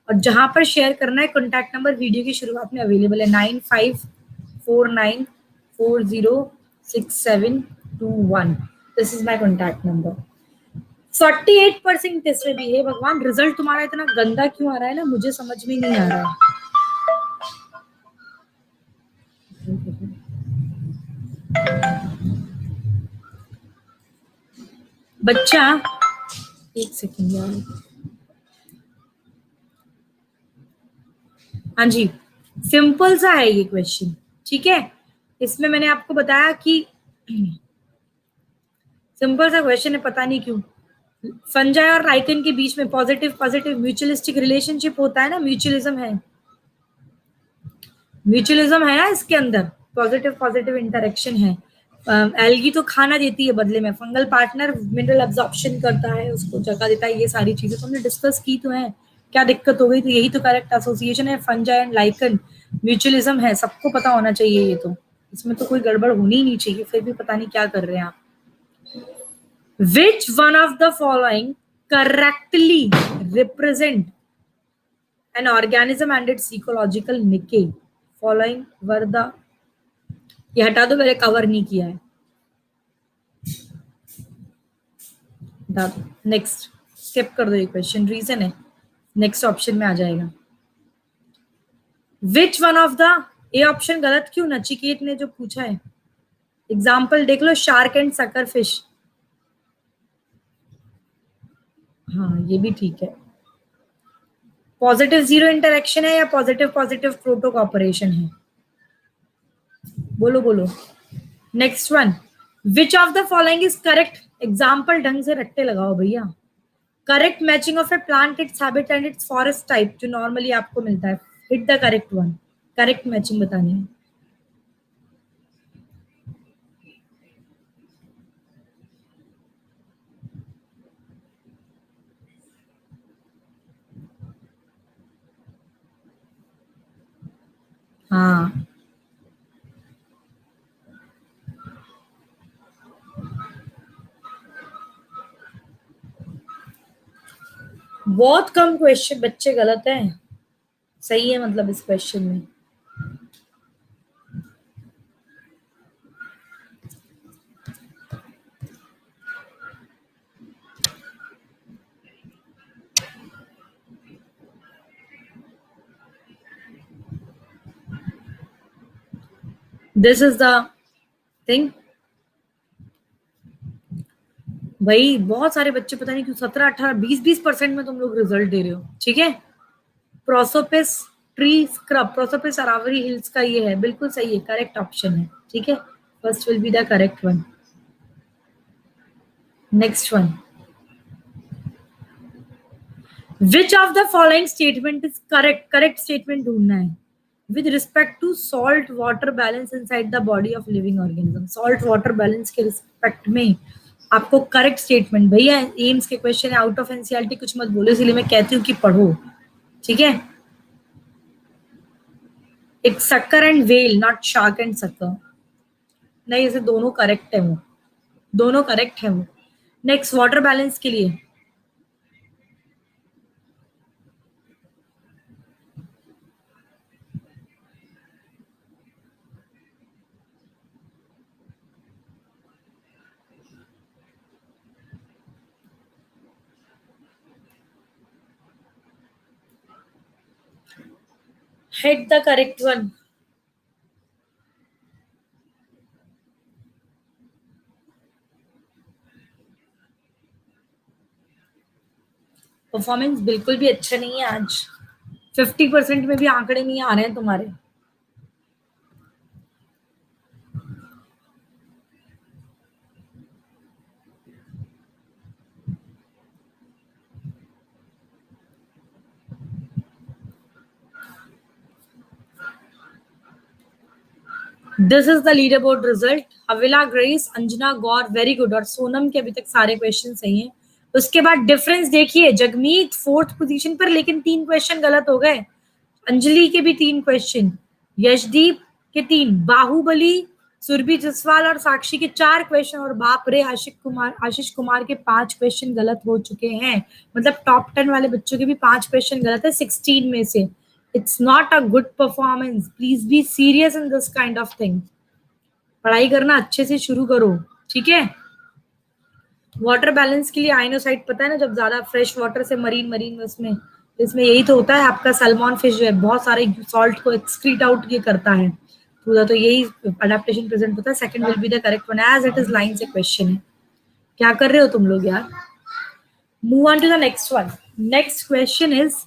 और जहां पर शेयर करना है, कॉन्टैक्ट नंबर वीडियो की शुरुआत में अवेलेबल है, 9549406721। This is my contact number. 48% test में भी है, भगवान रिजल्ट तुम्हारा इतना गंदा क्यों आ रहा है ना, मुझे समझ में नहीं आ रहा है। कैंसिल कर रहे हैं। बच्चा एक सेकेंड यार, हाँ जी, सिंपल सा है ये क्वेश्चन, ठीक है। इसमें मैंने आपको बताया कि सिंपल सा क्वेश्चन है, पता नहीं क्यों फंजाई और लाइकन के बीच में पॉजिटिव पॉजिटिव म्यूचुअलिस्टिक रिलेशनशिप होता है ना, म्यूचुअलिज्म है ना इसके अंदर, पॉजिटिव पॉजिटिव इंटरेक्शन है। एल्गी तो खाना देती है बदले में, फंगल पार्टनर मिनरल अब्जॉर्प्शन करता है, उसको जगह देता है, ये सारी चीजें तो हमने डिस्कस की तो है। क्या दिक्कत हो गई? तो यही तो करेक्ट एसोसिएशन है, फंजाई एंड लाइकन म्यूचुअलिज्म है, सबको पता होना चाहिए ये तो, इसमें तो कोई गड़बड़ होनी ही नहीं चाहिए, फिर भी पता नहीं क्या कर रहे हैं आप। Which one of the following correctly represent an organism and its ecological decay? Following were the, ये हटा दो, मैंने कवर नहीं किया है, हटा दो। नेक्स्ट स्किप कर दो ये क्वेश्चन, रीजन है नेक्स्ट ऑप्शन में आ जाएगा। विच वन ऑफ द, ये ऑप्शन गलत क्यों? नचिकेत ने जो पूछा है, एग्जाम्पल देख लो, शार्क एंड सकर फिश, हाँ ये भी ठीक है। पॉजिटिव जीरो इंटरेक्शन है या पॉजिटिव पॉजिटिव प्रोटो कॉपरेशन है? बोलो बोलो। Next one, which of the following is correct? Example ढंग से रट्टे लगाओ भैया। Correct matching of A plant, it's habit and it's forest type, जो नॉर्मली आपको मिलता है, hit the correct one, correct matching बतानी है। हाँ बहुत कम क्वेश्चन बच्चे गलत हैं, सही है मतलब इस क्वेश्चन में। दिस इज द थिंग भाई, बहुत सारे बच्चे पता नहीं क्यों 17 18 20% में तुम लोग रिजल्ट दे रहे हो, ठीक है। Prosopis tree scrub, Prosopis Aravalli hills का ये है, बिल्कुल सही है, करेक्ट ऑप्शन है, ठीक है। First will be the correct one. Next one, which of the following statement is correct? Correct statement ढूंढना है with respect to salt water balance inside the body of living organism. Salt water balance के respect में आपको correct statement, भैया एम्स के question है, out of NCERT कुछ मत बोलो, इसलिए मैं कहती हूँ कि पढ़ो, ठीक है। It's sucker and whale, not shark and sucker. नहीं, ऐसे दोनों करेक्ट है, वो दोनों करेक्ट है वो। नेक्स्ट, वाटर बैलेंस के लिए hit the correct one. Performance बिल्कुल भी अच्छा नहीं है आज, 50% में भी आंकड़े नहीं आ रहे हैं तुम्हारे। This is the leader board result. Havila Grace, Anjana Gaur, very good, और सोनम के अभी तक सारे क्वेश्चन सही हैं। उसके बाद डिफरेंस देखिए, जगमीत 4th पोजीशन पर, लेकिन 3 क्वेश्चन गलत हो गए। अंजलि के भी 3 क्वेश्चन, यशदीप के 3, बाहुबली, सुरभि जसवाल और साक्षी के 4 क्वेश्चन, और बाप रे आशीष कुमार के 5 क्वेश्चन गलत हो चुके हैं। मतलब टॉप 10 वाले बच्चों के भी 5 क्वेश्चन गलत है 16 में से। It's not a good performance, please be serious in this kind of thing. पढ़ाई करना अच्छे से शुरू करो, ठीक है। वाटर बैलेंस के लिए आइनोसाइट पता है ना, जब ज्यादा फ्रेश वाटर से मरीन उसमें, इसमें यही तो होता है आपका। सैल्मन फिश जो है बहुत सारे सॉल्ट को एक्सक्रीट आउट ये करता है, पूरा तो यही अडेप्टेशन प्रेजेंट होता है. Second will be the correct one as it is line से क्वेश्चन है. क्या कर रहे हो तुम लोग यार? Move on to the next one. Next question is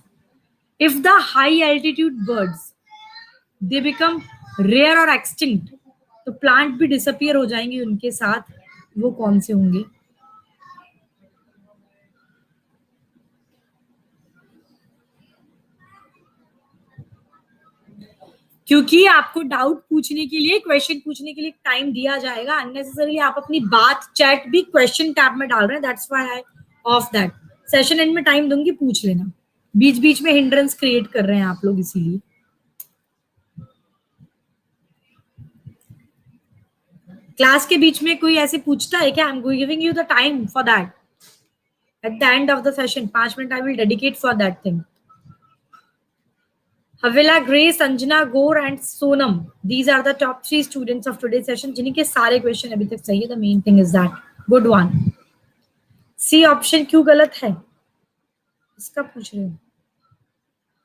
if the high altitude birds they become rare or extinct, तो प्लांट भी डिसअपियर हो जाएंगे उनके साथ, वो कौन से होंगे? क्योंकि आपको डाउट पूछने के लिए, क्वेश्चन पूछने के लिए टाइम दिया जाएगा. अननेसेसरली आप अपनी बात चैट भी क्वेश्चन टैब में डाल रहे हैं. That's why I of that. Session and में टाइम दूंगी, पूछ लेना. बीच बीच में हिंड्रेंस क्रिएट कर रहे हैं आप लोग, इसीलिए. क्लास के बीच में कोई ऐसे पूछता है क्या? आई am giving you the time for that. At the end of the session, 5 minutes I will dedicate for that thing. Havila, Grace, Anjana, Gaur and Sonam. These are the top 3 students of today's session. जिनके सारे question अभी तक सही है. The main thing is that. Good one. C option क्यों गलत है? इसका पूछ रहे हो?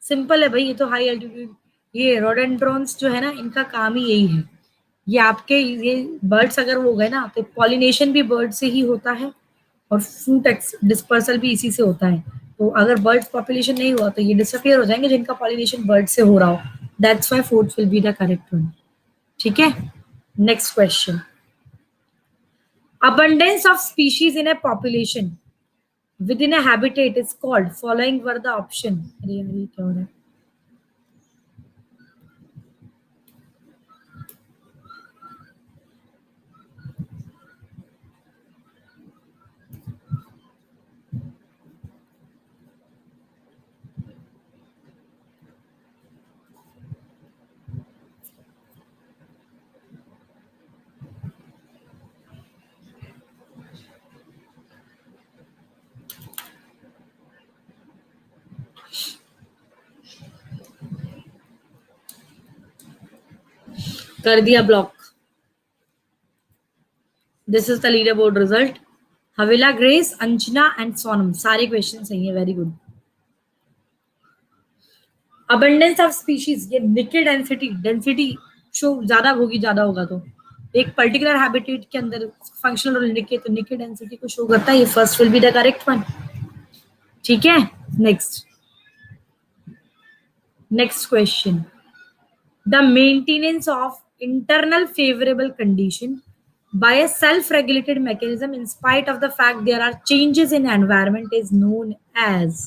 सिंपल है भाई, ये तो हाई एल्टीट्यूड, ये रोडेंड्रॉन्स जो है ना, इनका काम ही यही है. ये आपके ये बर्ड्स अगर वो गए ना, तो पॉलिनेशन भी बर्ड से ही होता है और फ्रूट डिस्पर्सल भी इसी से होता है. तो अगर बर्ड्स पॉपुलेशन नहीं हुआ तो ये डिसअपियर हो जाएंगे जिनका पॉलिनेशन बर्ड से हो रहा हो. That's why fourth will be the correct one. ठीक है. Next question. abundance of species in a population within a habitat is called, following were the option. अरे यार ये क्या हो रहा है? कर दिया block. This is the leader board result. Havela, Grace, Anjana and Sonam, सारे क्वेश्चन सही है. Very good. Abundance of species, ये निके डेंसिटी, डेंसिटी शो ज्यादा होगी, ज्यादा होगा तो एक पर्टिकुलर हैबिटेट के अंदर फंक्शनल रोल निके, तो निके डेंसिटी को शो करता है. ये first will be the correct one. ठीक है. Next. Next question. The maintenance of internal favorable condition by a self-regulated mechanism in spite of the fact there are changes in environment is known as.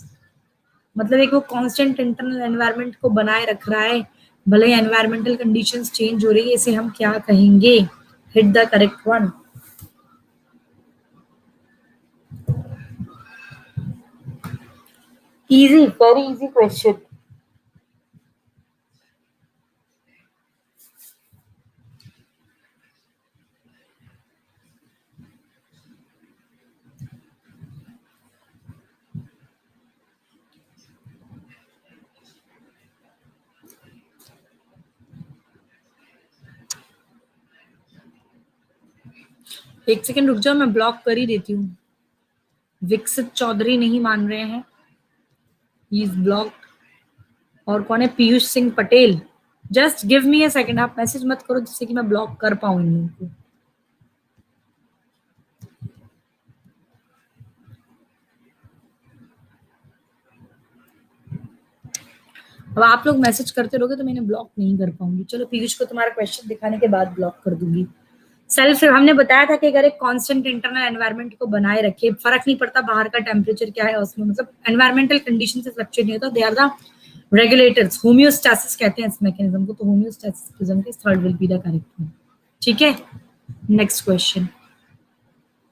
मतलब एक वो constant internal environment को बनाए रख रहा है भले एनवायरमेंटल कंडीशंस चेंज हो रही है, इसे हम क्या कहेंगे? Hit the correct one. Easy, very easy question. एक सेकंड रुक जाओ, मैं ब्लॉक कर ही देती हूँ. विकसित चौधरी नहीं मान रहे हैं, ही इज ब्लॉक्ड. और कौन है? Piyush Singh Patel. Just give me a second, आप मैसेज मत करो जिससे कि मैं ब्लॉक कर पाऊं इन लोगों को. अब आप लोग मैसेज करते रहोगे तो मैं ब्लॉक नहीं कर पाऊंगी. चलो, पीयूष को तुम्हारा क्वेश्चन दिखाने के बाद ब्लॉक कर दूंगी. सेल्फ, हमने बताया था कि अगर एक कांस्टेंट इंटरनल एनवायरनमेंट को बनाए रखे, फर्क नहीं पड़ता बाहर का टेम्परेचर क्या है उसमें, मतलब एनवायरमेंटल कंडीशन से फ्लक्चुएट नहीं होता. They are the regulators. Homeostasis कहते हैं इस मैकेनिज्म को. तो होम्योस्टैसिस के third will be the correct one. ठीक है. Next question.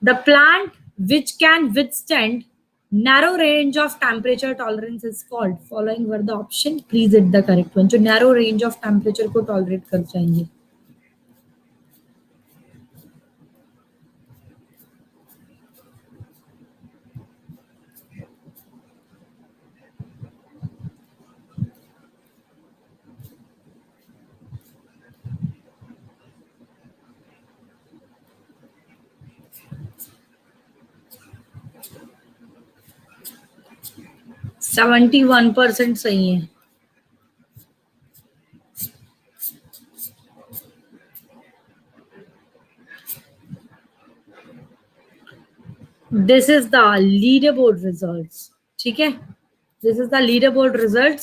The plant which can withstand narrow range of temperature tolerance is called, following were the option. Please hit the correct one. जो narrow range of temperature को tolerate कर जाएंगे. Seventy 1% सही है. This is the leader board result, ठीक है, this is the leader board result.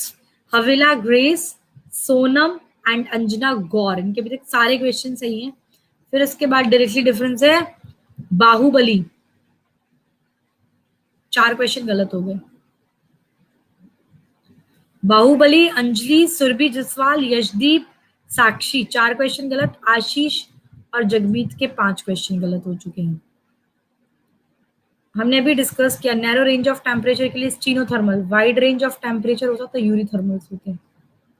Havila Grace, Sonam and Anjana Gaur, इनके अभी तक सारे क्वेश्चन सही हैं। फिर इसके बाद डायरेक्टली डिफरेंस है बाहुबली, 4 क्वेश्चन गलत हो गए। बाहुबली, अंजलि, सुरभि जसवाल, यशदीप, साक्षी, 4 क्वेश्चन गलत। आशीष और जगमीत के 5 क्वेश्चन गलत हो चुके हैं। हमने अभी डिस्कस किया नैरो रेंज ऑफ टेम्परेचर के लिए stenothermal, wide range of temperature होता तो यूरीथर्मल्स होते हैं।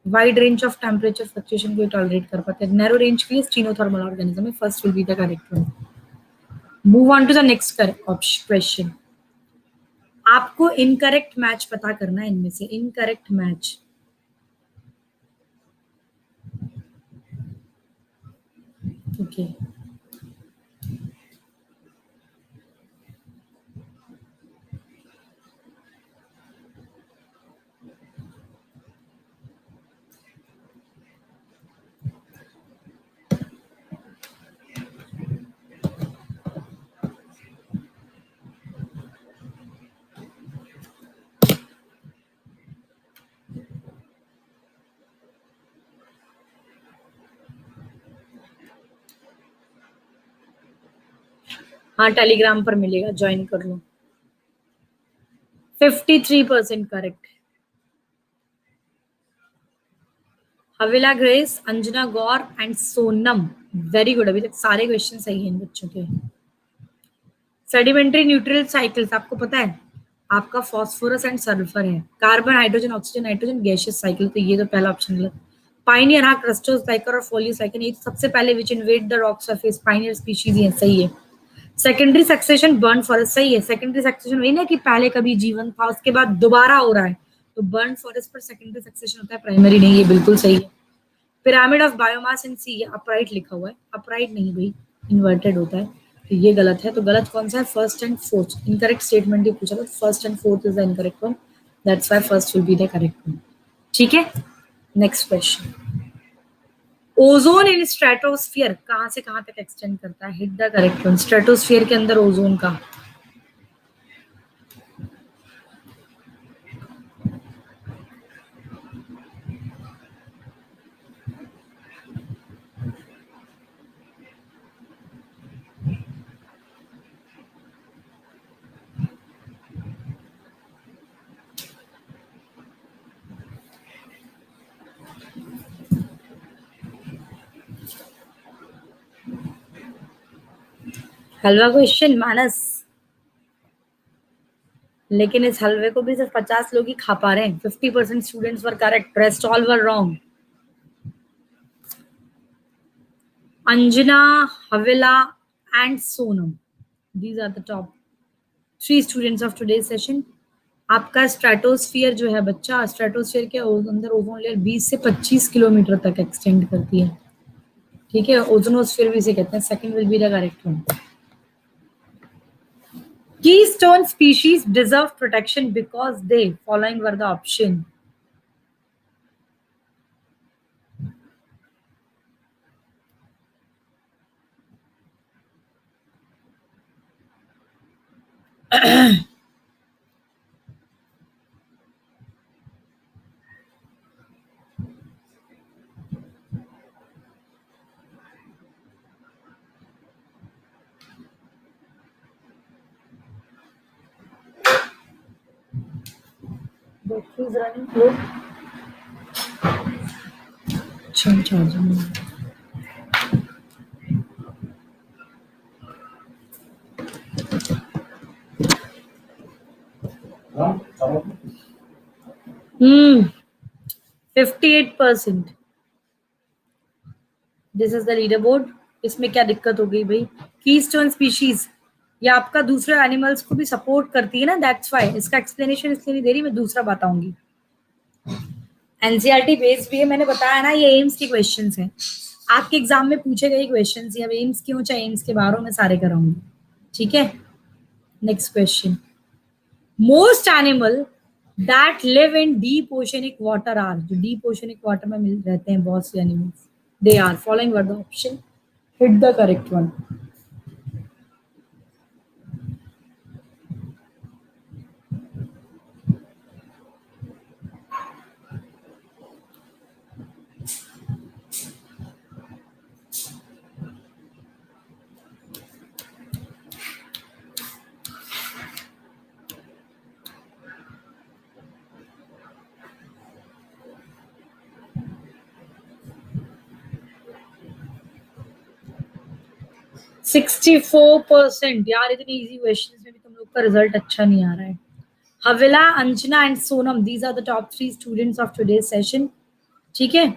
Wide range of temperature fluctuation को टॉलरेट कर पाते हैं। नैरो रेंज के लिए स्टीनोथर्मल ऑर्गेनिज्म है। First will be the correct one. Move on to the next question. आपको इनकरेक्ट मैच पता करना है इनमें से, इनकरेक्ट मैच। ओके, हाँ टेलीग्राम पर मिलेगा, ज्वाइन कर लो। 53% correct. Havila Grace, Anjana Gaur and Sonam, very good. अभी तक सारे क्वेश्चन सही हैं इन बच्चों के। सेडिमेंट्री न्यूट्रल साइकिल्स आपको पता है, आपका फास्फोरस एंड सल्फर है। Carbon, hydrogen, oxygen, nitrogen, gaseous cycle, तो ये तो पहला ऑप्शन गलत। पाइनियर, हाँ, क्रस्टोस साइकिल और फोलियो साइकिल, ये सबसे पहले which invade the rock surface, pioneer species है, सही है। सेकेंडरी सक्सेशन बर्न फॉरेस्ट, सही है। सेकेंडरी सक्सेशन वही ना कि पहले कभी जीवन था उसके बाद दोबारा हो रहा है, तो बर्न फॉरेस्ट पर सेकेंडरी सक्सेशन होता है, प्राइमरी नहीं, ये बिल्कुल सही है। Pyramid of biomass in sea, upright लिखा हुआ है, अपराइट नहीं भाई, इन्वर्टेड होता है, तो ये गलत है। तो गलत कौन सा है? First and fourth. Incorrect statement ही पूछा था, first and fourth is the incorrect one, that's why first will be the correct one, ठीक है। Next question. Ozone in stratosphere कहां से कहां तक एक्सटेंड करता है? Hit the correct one. Stratosphere के अंदर ओजोन का हलवा क्वेश्चन मानस, लेकिन इस हलवे को भी सिर्फ 50 लोग ही खा पा रहे हैं। 50% students were correct, rest all were wrong. Anjana, Havila and Sonam, these are the top 3 students of today's session। आपका स्ट्रेटोस्फियर जो है बच्चा, स्ट्रेटोस्फियर के अंदर ओजोन लेयर 20 से 25 किलोमीटर तक एक्सटेंड करती है, ठीक है। ओजोनोस्फियर भी इसे कहते हैं। Second will be the correct one. Keystone species deserve protection because they following were the option। Battery is running low। Charging. Hmm 58%। This is the leader board. इसमें क्या दिक्कत हो गई भाई? कीस्टोन स्पीशीज ये आपका दूसरे एनिमल्स को भी सपोर्ट करती है ना, दैट्स व्हाई। इसका एक्सप्लेनेशन इसलिए नहीं दे रही, मैं दूसरा बताऊंगी। एनसीईआरटी बेस्ड भी है, मैंने बताया ना, ये एम्स के क्वेश्चंस हैं, आपके एग्जाम में पूछे गए क्वेश्चंस ही। अब एम्स क्यों, चाहे एम्स के बारे में सारे कराऊंगी, ठीक है। Next question. Most animal that live in deep oceanic water are, जो डीप ओशनिक वाटर में मिल रहते हैं बहुत से animals, they are following were the option, hit the correct one. 64%। यार इतनी इजी क्वेश्चंस में भी तुम लोग का रिजल्ट अच्छा नहीं आ रहा है। Havila, Anjana and Sonam, these are the top 3 students of today session. ठीक है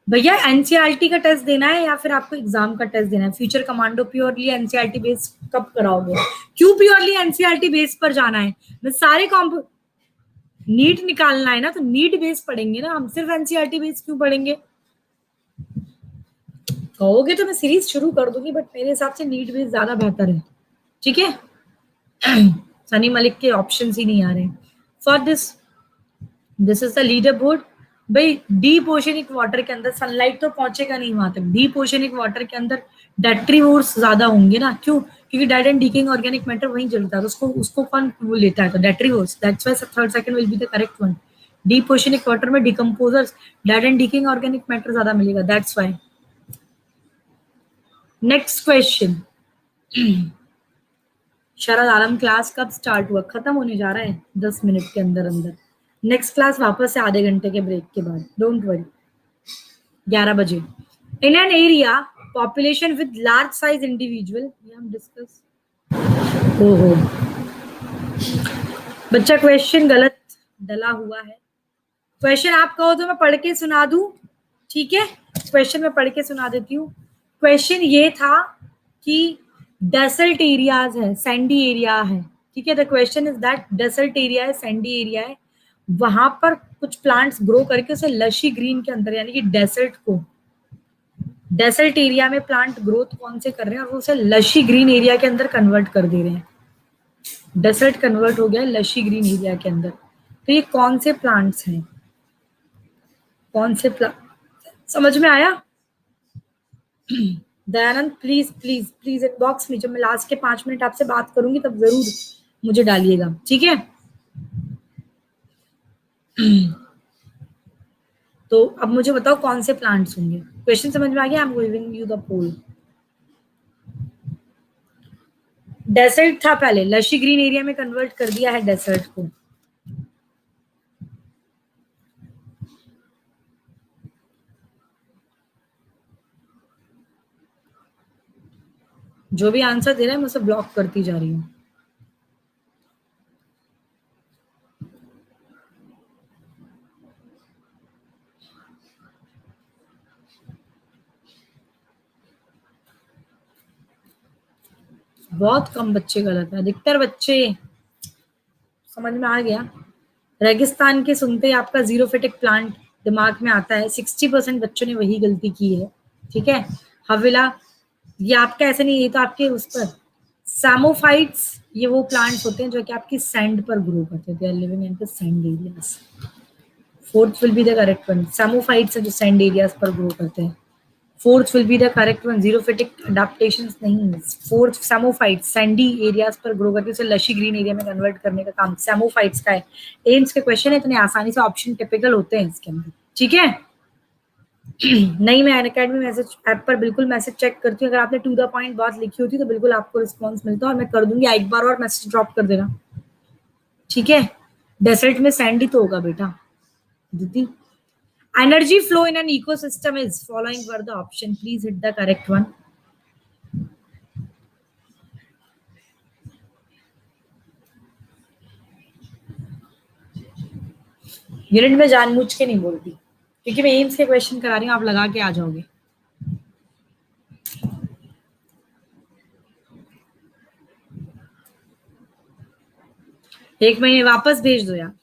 भैया, एनसीईआरटी का टेस्ट देना है या फिर आपको एग्जाम का टेस्ट देना है? Future commando purely NCERT base कब कराओगे? क्यों प्योरली एनसीईआरटी बेस पर जाना है? मैं सारे नीट निकालना है ना, तो नीट बेस पढ़ेंगे ना हम, सिर्फ एनसीईआरटी बेस क्यों पढ़ेंगे? कहोगे तो मैं सीरीज शुरू कर दूंगी, बट मेरे हिसाब से नीट बेस ज्यादा बेहतर है। ठीक है सनी मलिक के ऑप्शन ही नहीं आ रहे for this is the leader board. भाई डीप ओशनिक वाटर के अंदर सनलाइट तो पहुंचेगा नहीं वहां तक। डीप ओशनिक वाटर के अंदर डेट्रीवोर्स ज्यादा होंगे ना, क्यों? क्योंकि dead and decaying organic matter वहीं जलता है, तो उसको कौन वो लेता है? तो detritivores, that's why third second will be the correct one. Deep oceanic water में decomposers, dead and decaying organic matter ज्यादा मिलेगा, that's why. Next question. Sharad Alam class कब स्टार्ट हुआ? खत्म होने जा रहा है 10 मिनट के अंदर अंदर। नेक्स्ट क्लास वापस से आधे घंटे के ब्रेक के बाद, डोंट वरी, 11 बजे। इन an area population with large size individual, ये हम डिस्कस। ओहो बच्चा क्वेश्चन गलत डला हुआ है। क्वेश्चन आप कहो तो मैं पढ़ के सुना दूं? ठीक है, क्वेश्चन मैं पढ़ के सुना देती हूँ। क्वेश्चन ये था कि डेसर्ट एरियाज है, सैंडी एरिया है। ठीक है, the question is that dessert area है, सैंडी एरिया है, वहां पर कुछ प्लांट्स ग्रो करके उसे लशी ग्रीन के अंदर, यानी कि डेसर्ट को, डेसर्ट एरिया में प्लांट ग्रोथ कौन से कर रहे हैं और वो उसे लशी ग्रीन एरिया के अंदर कन्वर्ट कर दे रहे हैं। डेसर्ट कन्वर्ट हो गया लशी ग्रीन एरिया के अंदर। तो ये कौन से प्लांट्स हैं? कौन से प्लांट समझ में आया? Dayanand please please please inbox में, जब मैं लास्ट के 5 मिनट आपसे बात करूंगी तब जरूर मुझे डालिएगा, ठीक है? तो अब मुझे बताओ कौन से प्लांट्स होंगे। क्वेश्चन समझ में आ गया? I am giving you the poll. Desert था पहले, लशी ग्रीन एरिया में कन्वर्ट कर दिया है डेसर्ट को। जो भी आंसर दे रहा है मैं उसे ब्लॉक करती जा रही हूँ। बहुत कम बच्चे गलत है, अधिकतर बच्चे समझ में आ गया। रेगिस्तान के सुनते ही आपका जीरोफिटिक प्लांट दिमाग में आता है। 60% बच्चों ने वही गलती की है। ठीक है, हविला ये आपका ऐसे नहीं, ये तो आपके उस पर सैमोफाइट्स, ये वो प्लांट्स होते हैं जो कि आपकी सैंड पर ग्रो करते हैं। They are living in the sand areas. Fourth will be the correct one. Psammophytes जो सैंड एरियाज पर ग्रो करते हैं। Fourth will be the correct one. Xerophytic adaptations नहीं, फोर्थ सैमोफाइट्स सैंडी एरियाज पर grow करके उसे लशी ग्रीन एरिया में convert करने का काम सैमोफाइट्स का है। एम्स के क्वेश्चन है, इतने आसानी से ऑप्शन टिपिकल होते हैं इसके अंदर। ठीक है नहीं, मैं अनअकैडमी मैसेज ऐप पर बिल्कुल मैसेज चेक करती हूँ। अगर आपने टू द पॉइंट बात लिखी होती तो बिल्कुल आपको रिस्पॉन्स मिलता है और मैं कर दूंगी। एक बार और मैसेज ड्रॉप कर देना, ठीक है? डेसर्ट में सैंड ही तो होगा बेटा। दीदी, energy flow in an ecosystem is following were the option, please hit the correct one. Unit में जानबूझ के नहीं बोलती, क्योंकि मैं एम्स के क्वेश्चन करा रही हूँ, आप लगा के आ जाओगे। एक महीने वापस भेज दो यार।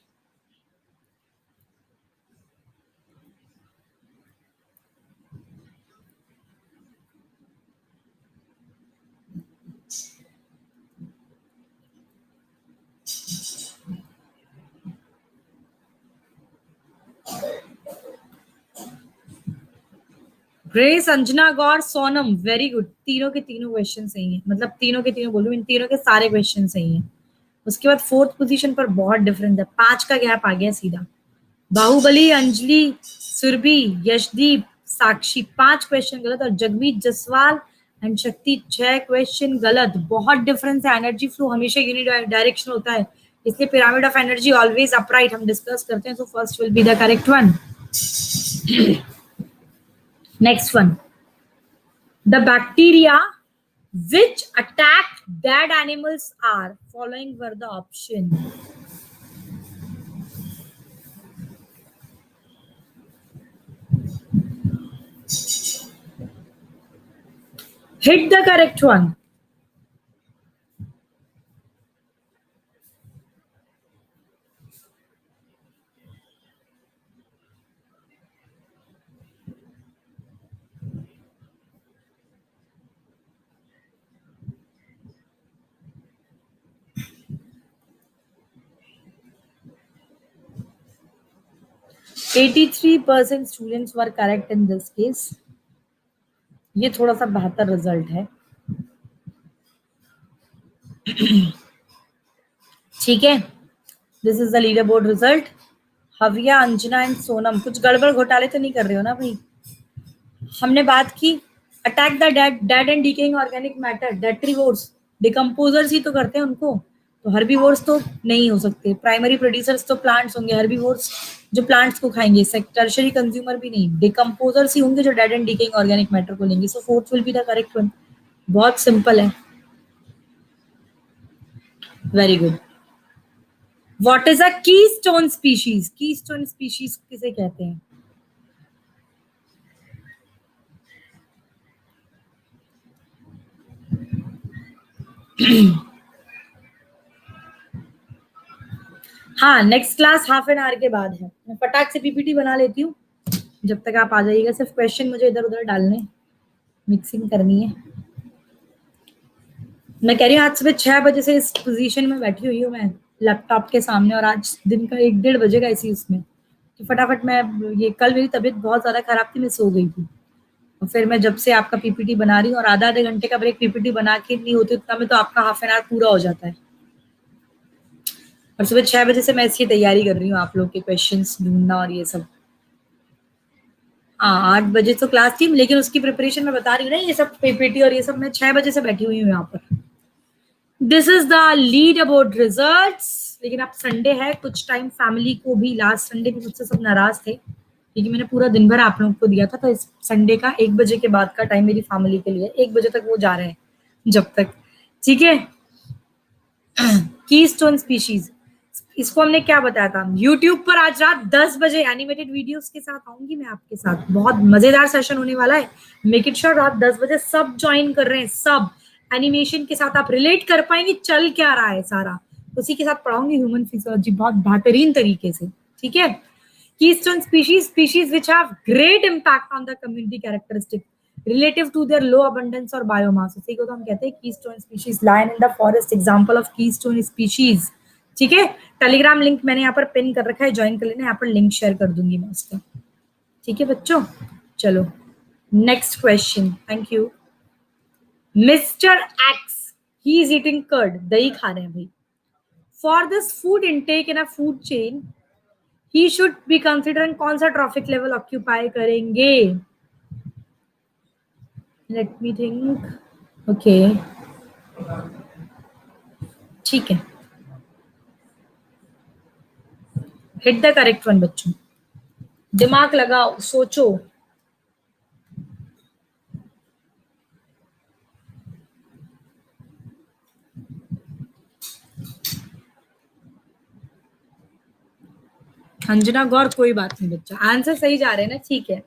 ग्रेस, अंजना गौर, सोनम, वेरी गुड। तीनों के तीनों क्वेश्चन सही हैं, मतलब तीनों के तीनों बोलूं, इन तीनों के सारे क्वेश्चन सही हैं। उसके बाद फोर्थ पोजीशन पर बहुत डिफरेंस है, 5 का गैप आ गया सीधा। बाहुबली, अंजलि, सुरभि, यशदीप, साक्षी 5 क्वेश्चन गलत, और जगमीत जसवाल एंड शक्ति 6 क्वेश्चन गलत। बहुत डिफरेंस है। एनर्जी फ्लो हमेशा यूनि डायरेक्शन होता है, इसलिए pyramid of energy always upright हम डिस्कस करते हैं। So first will be the correct one. Next one, the bacteria Which attack dead animals are following were the option. Hit the correct one. %83 students were correct in this case. ये थोड़ा सा बेहतर result है. ठीक है, this is the leader board result. Havia, Anjana and Sonam, कुछ गड़बड़ घोटाले तो नहीं कर रहे हो ना भाई? हमने बात की attack the dead and decaying organic matter, detritivores, decomposers ही तो करते हैं उनको, तो हर्बीवोर्स तो नहीं हो सकते. प्राइमरी प्रोड्यूसर्स तो प्लांट्स होंगे, हर्बीवोर्स जो प्लांट्स को खाएंगे. टर्शियरी कंज्यूमर भी नहीं, डिकम्पोजर्स ही होंगे जो dead and decaying organic matter को लेंगे. So fourth will be the correct one. बहुत सिंपल है. Very good. What is a keystone species? Keystone species किसे कहते हैं? हाँ, next class half an hour के बाद है. मैं फटाक से पीपीटी बना लेती हूँ, जब तक आप आ जाइएगा. सिर्फ क्वेश्चन मुझे इधर उधर डालने, मिक्सिंग करनी है. मैं कह रही हूँ आज सुबह 6 बजे से इस पोजीशन में बैठी हुई हूँ मैं लैपटॉप के सामने, और आज दिन का 1-1:30 बजेगा इसी उसमें. तो फटाफट मैं ये, कल मेरी तबीयत बहुत ज्यादा खराब थी, मैं सो गई थी. और फिर मैं जब से आपका पीपीटी बना रही हूँ, और आधा घंटे का ब्रेक पीपीटी बना के नहीं होती उतना में तो आपका हाफ एन आवर पूरा हो जाता है. और सुबह 6 बजे से मैं इसकी तैयारी कर रही हूँ, आप लोग के क्वेश्चंस ढूंढना और ये सब. हाँ, 8 बजे तो क्लास थी, लेकिन उसकी प्रिपरेशन मैं बता रही हूँ ना, ये सब पीपीटी और ये सब मैं 6 बजे से बैठी हुई हूँ यहाँ पर. This is the lead about results. लेकिन अब संडे है, कुछ टाइम फैमिली को भी, लास्ट संडे भी मुझसे सब नाराज थे क्योंकि मैंने पूरा दिन भर आप लोगों को दिया था. तो इस संडे का 1 बजे के बाद का टाइम मेरी फैमिली के लिए. 1 बजे तक वो जा रहे हैं जब तक. ठीक है. कीस्टोन स्पीशीज, इसको हमने क्या बताया था? यूट्यूब पर आज रात 10 बजे एनिमेटेड वीडियोस के साथ आऊंगी मैं आपके साथ. बहुत मजेदार सेशन होने वाला है. मेक इट श्योर रात 10 बजे सब ज्वाइन कर रहे हैं. सब एनिमेशन के साथ आप रिलेट कर पाएंगे चल क्या रहा है सारा, उसी के साथ पढ़ाऊंगी ह्यूमन फिजियोलॉजी बहुत बेहतरीन तरीके से. ठीक है. Keystone species which have great impact on the community characteristic relative to their low abundance or biomass. उसी को तो हम कहते हैं keystone species. Lion in the forest example of keystone species. ठीक है. टेलीग्राम लिंक मैंने यहाँ पर पिन कर रखा है, ज्वाइन कर लेना. यहाँ पर लिंक शेयर कर दूंगी मैं उसका. ठीक है बच्चों, चलो next question. Thank you. Mister X, he is eating curd, दही खा रहे हैं भाई. For this food intake in a food chain he should be consider, कौन सा ट्रॉफिक लेवल ऑक्यूपाई करेंगे? Let me think. ओके, ठीक है. हिट द करेक्ट वन बच्चों. दिमाग लगाओ, सोचो. अंजना गौर, कोई बात नहीं बच्चा, आंसर सही जा रहे हैं ना. ठीक है.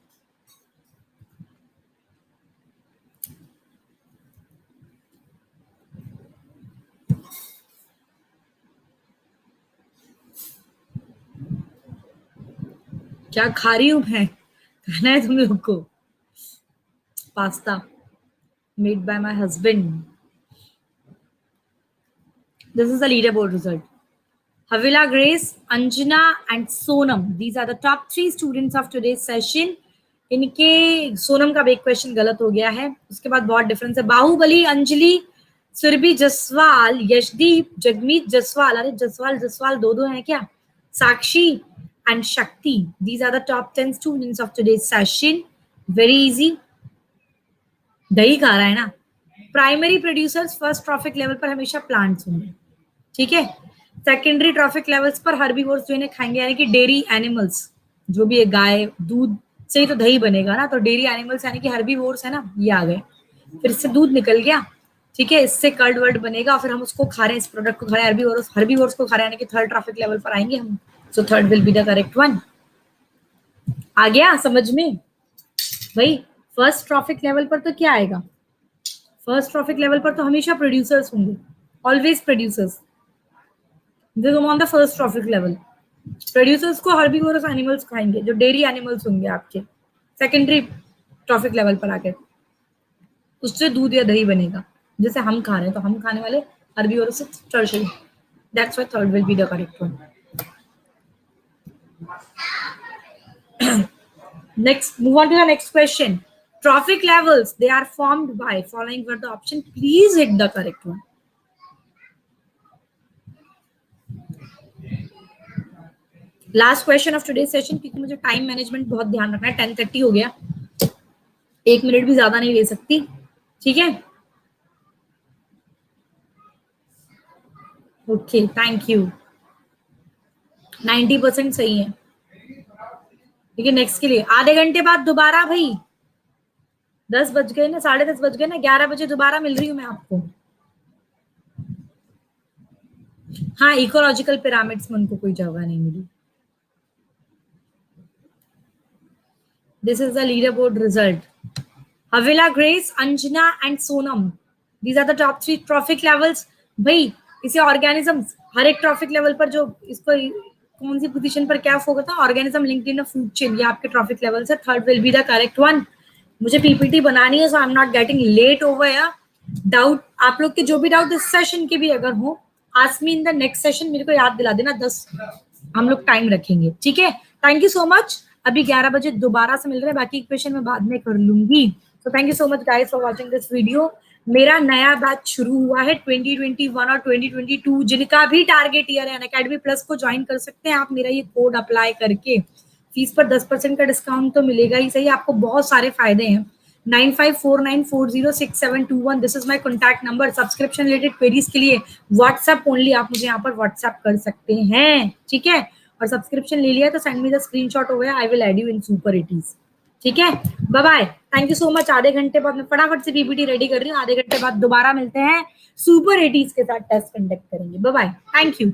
क्या खा रही हूं मैं? खाना है तुम लोग को pasta made by my husband. This is the leaderboard result. Havila, Grace, Anjana and Sonam. These are the top 3 students of today's session. इनके सोनम का भी एक क्वेश्चन गलत हो गया है, उसके बाद बहुत डिफरेंस है. बाहुबली, अंजलि, सुरभि जसवाल, यशदीप, जगमीत जसवाल. अरे जसवाल दो हैं क्या? साक्षी and Shakti. These are the top 10 students of today's session. Very easy. दही खा रहा है ना. Primary producers first trophic level पर हमेशा प्लांट्स होंगे. ठीक है. सेकेंडरी ट्रॉफिक लेवल्स पर हर्बीवोर्स जो इन्हें खाएंगे, यानी कि डेयरी एनिमल्स, जो भी है गाय, दूध से ही तो दही बनेगा ना. तो डेयरी एनिमल्स यानी कि हर्बीवोर्स है ना, ये आ गए. फिर इससे दूध निकल गया. ठीक है, इससे कर्ड वर्ड बनेगा, फिर हम उसको खा रहे हैं, इस प्रोडक्ट को खा रहे हैं, हर्बीवोर्स को खा रहे हैं, यानी कि थर्ड ट्रॉफिक लेवल पर आएंगे हम। So third will be the correct one. आ गया समझ में भाई? फर्स्ट ट्रॉफिक लेवल पर तो क्या आएगा? फर्स्ट ट्रॉफिक लेवल पर तो हमेशा प्रोड्यूसर्स होंगे, always producers. This on the first trophic level. Producers को हर्बीवोरस एनिमल्स खाएंगे, जो डेयरी एनिमल्स होंगे आपके। सेकेंडरी ट्रॉफिक लेवल पर आके उससे दूध या दही बनेगा, जैसे हम खा रहे हैं, तो हम खाने वाले herbivorous tertiary. That's why third will be the correct one. Next, move on to the next question. Trophic levels, they are formed by following were the option. Please hit the correct one. Last question of today session, क्योंकि मुझे time management बहुत ध्यान रखना है। 10:30 हो गया, 1 minute भी ज्यादा नहीं ले सकती, ठीक है? Okay, thank you. 90% सही है। ठीक है, नेक्स्ट के लिए आधे घंटे बाद दोबारा भाई, 10 बज गए ना, 10:30 बज गए ना, 11 बजे दोबारा मिल रही हूँ मैं आपको। हाँ, इकोलॉजिकल पिरामिड्स में उनको कोई जगह नहीं मिली। This is the leaderboard result. Havila, Grace, Anjana and Sonam. These are the top 3 trophic levels. भाई इसे ऑर्गेनिज्म हर एक ट्रॉफिक लेवल पर जो इसको कौन सी पोजीशन पर क्या फोकस है, organism linked in a food chain, ये आपके ट्रॉफिक लेवल्स है। Third will be the correct one. मुझे पीपीटी बनानी है, so I am not getting late over या डाउट। आप लोग के जो भी डाउट इस सेशन के भी अगर हो, ask me in the next session. मेरे को याद दिला देना, 10 हम लोग टाइम रखेंगे, ठीक है? Thank you so much. अभी 11 बजे दोबारा से मिल रहे हैं, बाकी क्वेश्चन मैं बाद में कर लूंगी। So thank you so much guys for watching this video. मेरा नया बैच शुरू हुआ है 2021 और 2022। जिनका भी टारगेट ईयर है, अनअकैडमी प्लस को ज्वाइन कर सकते हैं आप, मेरा ये कोड अप्लाई करके। फीस पर 10% का डिस्काउंट तो मिलेगा ही सही, आपको बहुत सारे फायदे हैं। 9549406721, this is my contact number. Subscription related queries के लिए व्हाट्सएप ओनली, आप मुझे यहाँ पर व्हाट्सएप कर सकते हैं, ठीक है? और सब्सक्रिप्शन ले लिया तो send me the screenshot over, I will add you in super eighties, ठीक है? Bye bye, thank you so much. आधे घंटे बाद मैं फटाफट से पीपीटी रेडी कर रही हूँ, आधे घंटे बाद दोबारा मिलते हैं, सुपर एटीज के साथ टेस्ट कंडक्ट करेंगे। Bye bye, thank you.